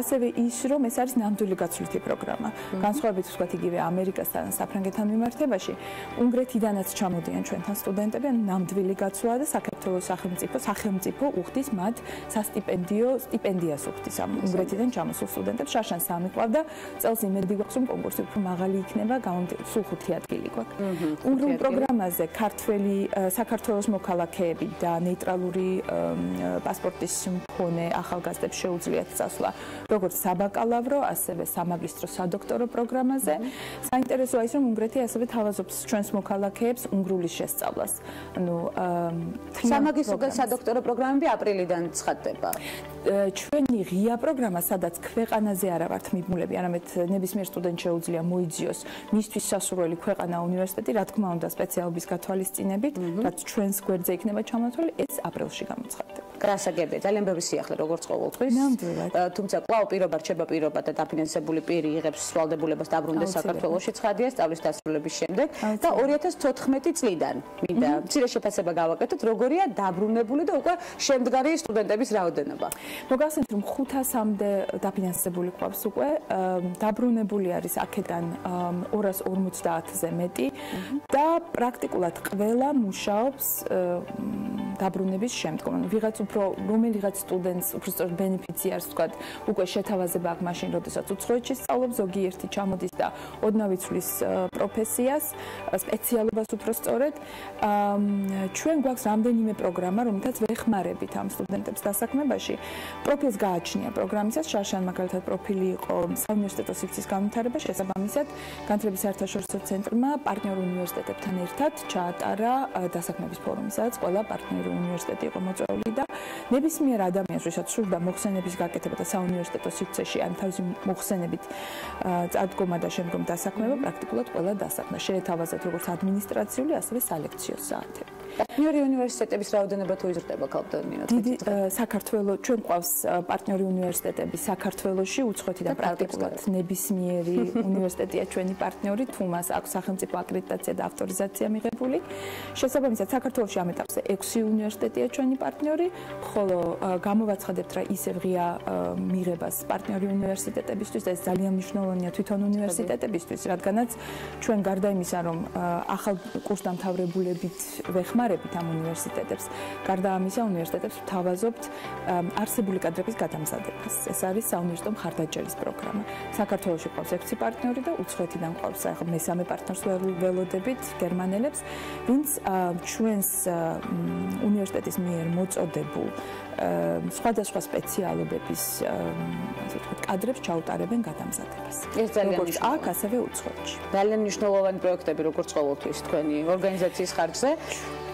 ასევე ის რომ ეს არის ნამდვილი გაცვლითი პროგრამა. განსხვავებით ვთქვათ იგივე ამერიკასთან, საფრანგეთთან მიმართებაში, უნგრეთიდანაც ჩამოდიან ჩვენთან სტუდენტები, ნამდვილი გაცვლა და საქართველოს სახელმწიფო უხდის მათ სტიპენდიას უხდის ამ უნგრეთიდან ჩამოსულ სტუდენტებს. შაშან 3 ყავდა, წელს იმედი გვაქვს რომ კონკურსი უფრო მაღალი იქნება, სულ 5 ადგილი გვაქვს. უნგრულ პროგრამაზე ქართველი საქართველოს მოქალაქეები და ნეიტრალური პასპორტის მქონე ახალგაზრდებს შეუძლიათ წასვლა როგორც საბაკალავრო, ასევე სამაგისტრო სადოქტორო პროგრამაზე. საინტერესოა ის რომ უნგრეთი ასევე თავაზობს ჩვენს მოქალაქეებს უნგრულის შესწავლას. ანუ სამაგისტრო და სადოქტორო პროგრამები აპრილიდან ცხადდება. ჩვენი ღია პროგრამა, სადაც ქვეყანაზე არა ვართ მიბმულები, არამედ ნებისმიერ სტუდენტს შეუძლია მოიძიოს მისთვის სასურველი ქვეყანა უნივერსიტეტი, რა თქმა უნდა, სპეციალობის გათვალისწინებით, რაც ჩვენს გვერდზე იქნება ჩამოთვლილი, ეს აპრილში გამოცხადდება. გასაგებია, ძალიან ბევრი სიახლე როგორც ყოველთვის. თუმცა კვლავ პირობა რჩება პირობა და დაფინანსებული პირი იღებს სვალდებულებას დაბრუნდეს საქართველოში ცხადია სწავლის დასრულების შემდეგ და 2014 წლიდან მინდა მცირე შეფასება გავაკეთოთ, როგორია დაბრუნებული და უკვე შემდგარი სტუდენტების რაოდენობა. მოგახსენეთ რომ 500-მდე დაფინანსებული ყავს უკვე, დაბრუნებული არის აქედან 250-ზე მეტი და პრაქტიკულად ყველა მუშაობს დაბრუნების შემდგომ. ვიღაც უფრო რომელიღაც სტუდენტს უფრო სწორედ ბენეფიციარს ვთქვათ, უკვე შეთავაზება აქვს მაშინ, როდესაც უცხოეთში სწავლობს, ზოგიერთი ჩამოდის და ოდნავ იცვლის პროფესიას, სპეციალობას უფრო სწორედ. ჩვენ გვაქვს რამდენიმე პროგრამა, რომელთაც ვეხმარებით ამ სტუდენტებს დასაქმებაში. პროფილს გააჩნია პროგრამისას, შაშან მაგალითად პროფილი იყო საუნივერსიტეტო სივრცის განვითარება, შესაბამისად განათლების საერთაშორისო ცენტრმა პარტნიორ უნივერსიტეტებთან ერთად ჩაატარა დასაქმების ფორუმი, სადაც ყველა პარტნიორი უნივერსიტეტი იყო მოწვეული და ნებისმიერ ადამიანს, ვისაც სურდა მოხსენების გაკეთება და საუნივერსიტეტო სივრცეში ან თავისი მოხსენებით წადგომა და შემდგომ დასაქმება, პრაქტიკულად ყველა დასაქმდა. შეეთავაზათ როგორც ადმინისტრაციული, ასევე სალექციო საათები. პარტნიორი უნივერსიტეტების რაოდენობა თუ იზრდება კალდონიო? დიდი საქართველოს ჩვენ ყავს პარტნიორი უნივერსიტეტები საქართველოში, უცხოეთიდან პრაქტიკულად ნებისმიერი უნივერსიტეტია ჩვენი პარტნიორი, თუ მას აქვს სახელმწიფო აკრედიტაცია და ავტორიზაცია მიღებული. შესაბამისად, საქართველოში ამ ეტაპზე 6 უნივერსიტეტია ჩვენი პარტნიორი, ხოლო გამოვაცხადებთ რა ისევ ღია მიღებას პარტნიორი უნივერსიტეტებისთვის და ეს ძალიან მნიშვნელოვანია თვითონ უნივერსიტეტებისთვის, რადგანაც ჩვენ გარდა იმისა, რომ ახალ კურსდამთავრებულებით ვეხმარებით ამ უნივერსიტეტებს, გარდა ამისა უნივერსიტეტებს ვთავაზობთ არსებული კადრების გადამზადებას. ეს არის საუნივერსიტეტო მხარდაჭერის პროგრამა. საქართველოში ყავს 6 პარტნიორი და უცხოეთიდან ყავს ახლა მესამე პარტნიორს ველოდებით გერმანელებს, ვინც ჩვენს უნივერსიტეტის მიერ მოწოდებულ სხვადასხვა სპეციალობების ასე ვთქვათ კადრებს ჩაუტარებენ გადამზადებას. ეს ძალიან როგორც აქ, ასევე უცხოეთში. ძალიან მნიშვნელოვანი პროექტები როგორც ყოველთვის თქვენი ორგანიზაციის ხარჯზე.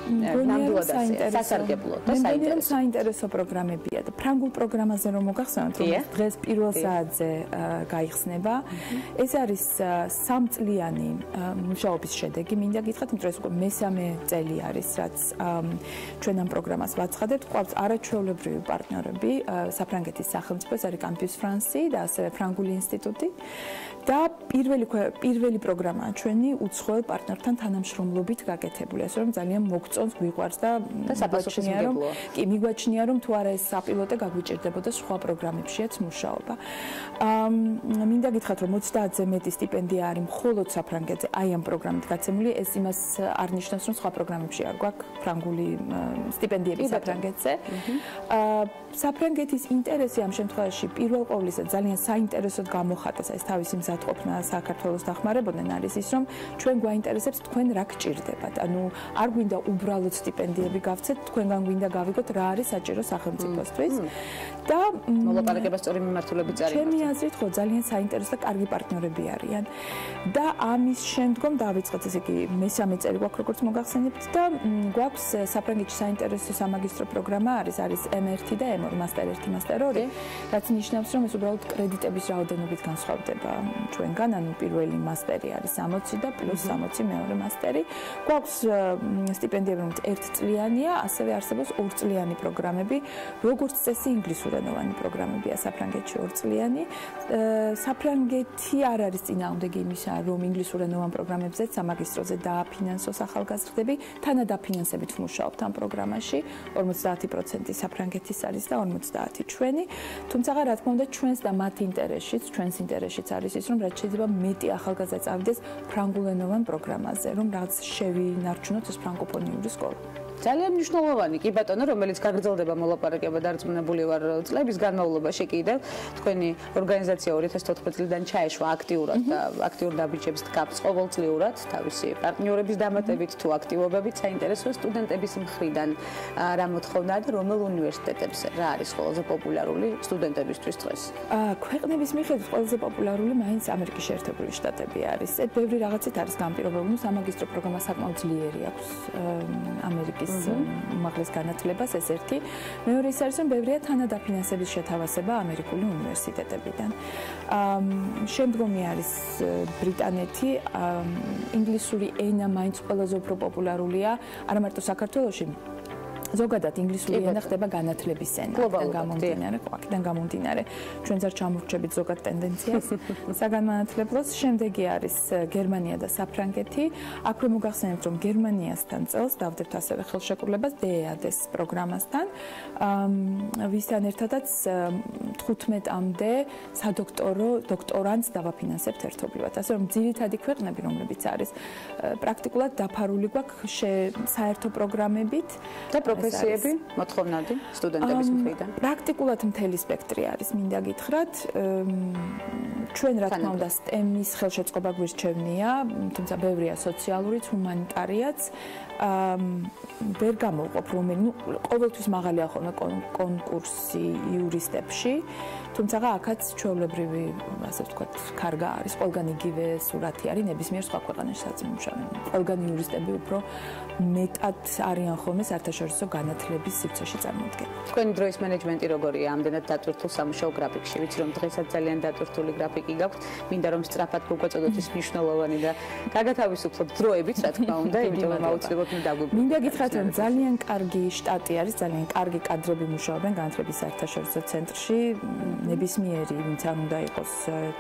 ნამდვილად სასარგებლო და საინტერესო პროგრამებია და ფრანგულ პროგრამაზე რომ მოგახსენოთ, რომ დღეს პირველ საათზე გაიხსნება. ეს არის 3 წლიანი მუშაობის შედეგი, მინდა გითხრათ, იმიტომ რომ ეს უკვე მესამე წელი არის, რაც ჩვენ ამ პროგრამას ვაცხადებთ. ყავს არაჩვეულებრივი პარტნიორები, საფრანგეთის სახელმწიფო, ეს არის კამპიუს ფრანსი და ასევე ფრანგული ინსტიტუტი. და პირველი პროგრამაა ჩვენი უცხოელ პარტნიორთან თანამშრომლობით გაკეთებული, ასე რომ ძალიან მოგწონს, გვიყვარს და მიგვაჩნია რომ თუ არა ეს საპილოტე გაგვიჭირდებოდა სხვა პროგრამებშიაც მუშაობა. მინდა გითხრათ, რომ 30-ზე მეტი სტიპენდია არის მხოლოდ საფრანგეთზე, აი ამ პროგრამით გაცემული, ეს იმას არ ნიშნავს, რომ სხვა პროგრამებში არ გვაქვს ფრანგული სტიპენდიები საფრანგეთზე. საფრანგეთის ინტერესი ამ შემთხვევაში პირველ ყოვლისა ძალიან საინტერესოდ გამოხატეს, ეს თავისი მზადყოფნა საქართველოს დახმარებოდნენ არის ის, რომ ჩვენ გვაინტერესებს თქვენ რა გჭირდებათ. ანუ არ გვინდა უბრალოდ სტიპენდიები გავცეთ, თქვენგან გვინდა გავიგოთ რა არის საჭირო სახელმწიფოსთვის. და მოლაპარაკება სწორი მიმართულებით წარიმართა. ჩემი აზრით, ხო, ძალიან საინტერესო და კარგი პარტნიორები არიან. და ამის შემდგომ დავიწყეთ, ესე იგი, მესამე წელი გვაქვს, როგორც მოგახსენებთ და გვაქვს საფრანგეთში საინტერესო სამაგისტრო პროგრამა არის M1 და M2. მეორე მასტერი 1, მასტერი 2, რაც ნიშნავს, რომ ეს უბრალოდ კრედიტების რაოდენობით განსხვავდება ჩვენგან, ანუ პირველი მასტერი არის 60 და პლუს 60 მეორე მასტერი. გვაქვს სტიპენდიები, რომელიც 1 წლიანია, ასევე არსებობს 2 წლიანი პროგრამები, როგორც წესი ინგლისურენოვანი პროგრამებია საფრანგეთში 2 წლიანი. საფრანგეთი არ არის წინააღმდეგი იმისა, რომ ინგლისურენოვან პროგრამებზეც სამაგისტროზე დააფინანსოს ახალგაზრდები, თანადაფინანსებით ვმუშაობთ ამ პროგრამაში, 50% საფრანგეთის არის და 50% ჩვენი. თუმცა რა თქმა უნდა ჩვენს და მათ ინტერესშიც, ჩვენს ინტერესშიც არის ის, რომ რაც შეიძლება მეტი ახალგაზრდა წავიდეს ფრანგულენოვან პროგრამაზე, რომ რაღაც შევინარჩუნოთ ეს ფრანგოფონიური სკოლა. ძალიან მნიშვნელოვანი კი ბატონო, რომელიც გაგრძელდება მოლაპარაკება დარწმუნებული ვარ წლების განმავლობაში კიდევ. თქვენი ორგანიზაცია 2014 წლიდან ჩაეშვა აქტიურად და აქტიურ დაბიჯებს დგამს ყოველწლიურად თავისი პარტნიორების დამატებით თუ აქტივობებით საინტერესო სტუდენტების მხრიდან. რა მოთხოვნაა და რომელ უნივერსიტეტებზე რა არის ყველაზე პოპულარული სტუდენტებისთვის დღეს? ქვეყნების მიხედვით ყველაზე პოპულარული მაინც ამერიკის შეერთებული შტატები არის. ბევრი რაღაცით არის განპირობებული, სამაგისტრო პროგრამა საკმაოდ ძლიერი აქვს ამერიკის უმაღლეს განათლებას ეს ერთი. მეორე ის არის, რომ ბევრია თანადაფინანსების შეთავაზება ამერიკული უნივერსიტეტებიდან. შემდგომი არის ბრიტანეთი, ინგლისური ენა მაინც ყველაზე უფრო პოპულარულია, არა მარტო საქართველოში, ზოგადად ინგლისური ენა ხდება განათლების ენა. აქედან გამომდინარე, ჩვენც არ ჩამოვრჩებით ზოგად ტენდენციას საგანმანათლებლოს. შემდეგი არის გერმანია და საფრანგეთი. აქვე მოგახსენებთ, რომ გერმანიასთან წელს დავდებთ ასევე ხელშეკრულებას DEAD-ის პროგრამასთან, ვისთან ერთადაც 15-მდე დოქტორანტს დავაფინანსებთ ერთობლივად. ასე რომ ძირითადი ქვეყნები, რომლებიც არის პრაქტიკულად დაფარული გვაქვს საერთო პროგრამებით და პროფესიები მოთხოვნადი სტუდენტების მხრიდან. პრაქტიკულად მთელი სპექტრი არის, მინდა გითხრათ. ჩვენ რა თქმა უნდა STEM-ის ხელშეწყობა გვირჩევნია, თუმცა ბევრია სოციალურიც, ჰუმანიტარიაც. ვერ გამოვყოფ რომელი, ყოველთვის მაღალია ხოლმე კონკურსი იურისტებში, თუმცა აქაც ჩვეულებრივი, ასე ვთქვათ, კარგა არის, ყველგან იგივე სურათი არის, ნებისმიერ სხვა ქვეყანაში საწმუნშავენ. ყველგან იურისტები უფრო მეტად არიან ხოლმე საერთაშორისო განათლების სივრცეში წარმოდგენ. თქვენი დროის მენეჯმენტი როგორია ამდენად დატვირთულ სამუშაო გრაფიკში? ვიცი რომ დღესაც ძალიან დატვირთული გრაფიკი გაქვთ, მინდა რომ სწრაფად მოგაწოდოთ ის მნიშვნელოვანი და გაგათავისუფლოთ დროებით, რა თქმა უნდა, იმიტომ რომ აუცილებლად დაგვიგვიყვება. მინდა გითხრათ, რომ ძალიან კარგი შტატი არის, ძალიან კარგი კადრები მუშაობენ განათლების საერთაშორისო ცენტრში. ნებისმიერი, ვინც არ უნდა იყოს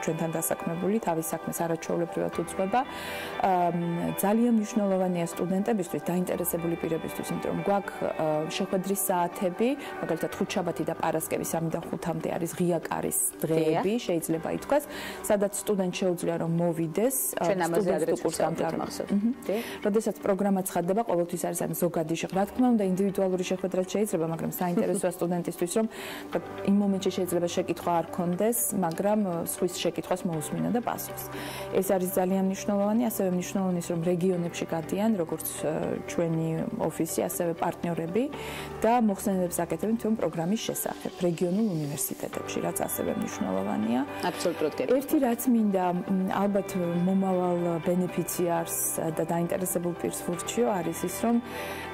ჩვენთან დასაქმებული, თავის საქმეს არაჩვეულებრივად უძღვება. ძალიან მნიშვნელოვანია სტუდენტებისთვის, დაინტერესებული პირებისთვის, იმიტომ რომ გვაქვს შეხვედრის საათები, მაგალითად ხუთშაბათი და პარასკევი 3-დან 5-მდე არის ღია კარის დღეები, შეიძლება ითქვას, სადაც სტუდენტ შეუძლია რომ მოვიდეს სტუდენტურ კურსამდე მახსოვს. როდესაც პროგრამა ცხადდება, ყოველთვის არის ამ ზოგადი შეხვედრა. რა თქმა უნდა, ინდივიდუალური შეხვედრაც შეიძლება, მაგრამ საინტერესოა სტუდენტისთვის, რომ იმ მომენტში შეიძლება შეკითხვა არ ქონდეს, მაგრამ სხვის შეკითხვას მოусმინა და პასუხს. ეს არის ძალიან მნიშვნელოვანი, ასევე მნიშვნელოვანი ის, რომ რეგიონებში გადიან, როგორც ჩვენი ოფისი, ასევე პარტნიორები და მოხსენებებს აკეთებენ თვითონ პროგრამის შესახებ რეგიონულ უნივერსიტეტებში, რაც ასევე მნიშვნელოვანია. აბსოლუტურად კი. ერთი რაც მინდა ალბათ მომავალ ბენეფიციარს და დაინტერესებულ პირს ვურჩიო, არის ის, რომ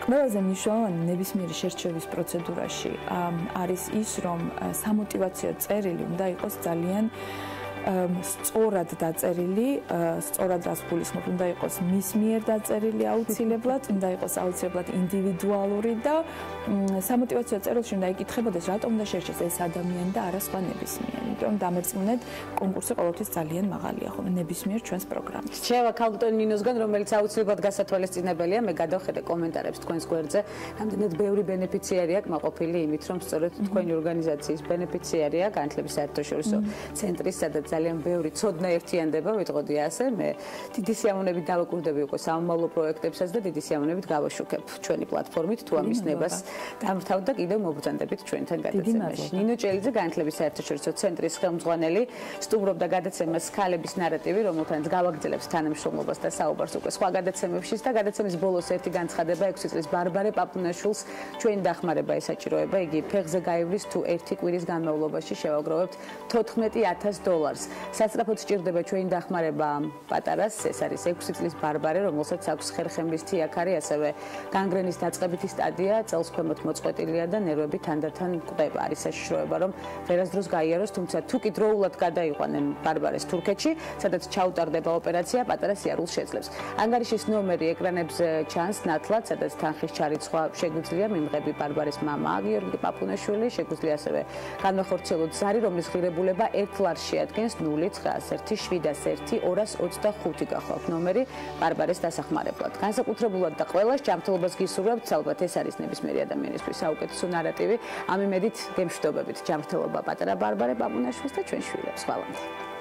ყველაზე მნიშვნელოვანი ნებისმიერი შერჩევის პროცედურაში არის ის, რომ სამოტივაციო წერილი უნდა იყოს ძალიან სწორად დაწერილი, სწორად რას გულისხმობ, უნდა იყოს მის მიერ დაწერილი აუცილებლად, უნდა იყოს აუცილებლად ინდივიდუალური და სამოტივაციო წერილში უნდა იკითხებოდეს, რატომ უნდა შერჩეს ეს ადამიანი და არა სხვა ნებისმიერი. იმიტომ რომ დამერწმუნეთ, კონკურსი ყოველთვის ძალიან მაღალია ხოლმე ნებისმიერ ჩვენს პროგრამაში. შევა ქალბატონ ნინოსგან, რომელიც აუცილებლად გასათვალისწინებელია, მე გადავხედე კომენტარებს თქვენს გვერდზე, რამდენად ბევრი ბენეფიციარია კმაყოფილი იმით, რომ სწორედ თქვენი ორგანიზაციის ბენეფიციარია განათლების საერთაშორისო ცენტრის, სადაც ძალიან ბევრი ცოდნა ერთიანდება, ვიტყოდი ასე, მე დიდი სიამოვნებით დავაკვირდები უკვე სამომავლო პროექტებსაც და დიდი სიამოვნებით გავაშუქებ ჩვენი პლატფორმით თუ ამის ნებას დამთავრდა კიდევ მობრძანდებით ჩვენთან გადაცემაში. ნინო ჭელიძე, განათლების საერთაშორისო ცენტრის ხელმძღვანელი, სტუმრობდა გადაცემას ქალების ნარატივი, რომელთანაც გავაგრძელებს თანამშრომლობას და საუბარს უკვე სხვა გადაცემებშიც და გადაცემის ბოლოს ერთი განცხადება 6 წლის ბარბარე პაპუნაშვილს ჩვენი დახმარება ესაჭიროება, იგი ფეხზე გაივლის თუ ერთი კვირის განმავლობაში შევაგროვებთ $14,000. უყვარს. სასწრაფოდ სჭირდება ჩვენი დახმარება პატარას, ეს არის 6 წლის ბარბარე, რომელსაც აქვს ხერხემლის თიაქარი, ასევე განგრენის დაწყებითი სტადია, წელს ქვემოთ მოწყვეტილია და ნერვები თანდათან კვდება. არის საშიშროება, რომ ვერასდროს გაიაროს, თუმცა თუ კი დროულად გადაიყვანენ ბარბარეს თურქეთში, სადაც ჩაუტარდება ოპერაცია, პატარა სიარულს შეძლებს. ანგარიშის ნომერი ეკრანებზე ჩანს ნათლად, სადაც თანხის ჩარიცხვა შეგვიძლია. მიმღები ბარბარის მამა გიორგი პაპუნაშვილი, შეგვიძლია ასევე განვახორციელოთ ზარი, რომლის ღირებულება 1 ლარს შეადგენს 091-701-225 გახლავთ ნომერი ბარბარეს დასახმარებლად. განსაკუთრებულად და ყველას ჯანმრთელობას გისურვებთ, ალბათ ეს არის ნებისმიერი ადამიანისთვის საუკეთესო ნარატივი. ამ იმედით გემშვიდობებით ჯანმრთელობა პატარა ბარბარე პაპუნაშვილს და ჩვენ შვილებს. ხვალამდე.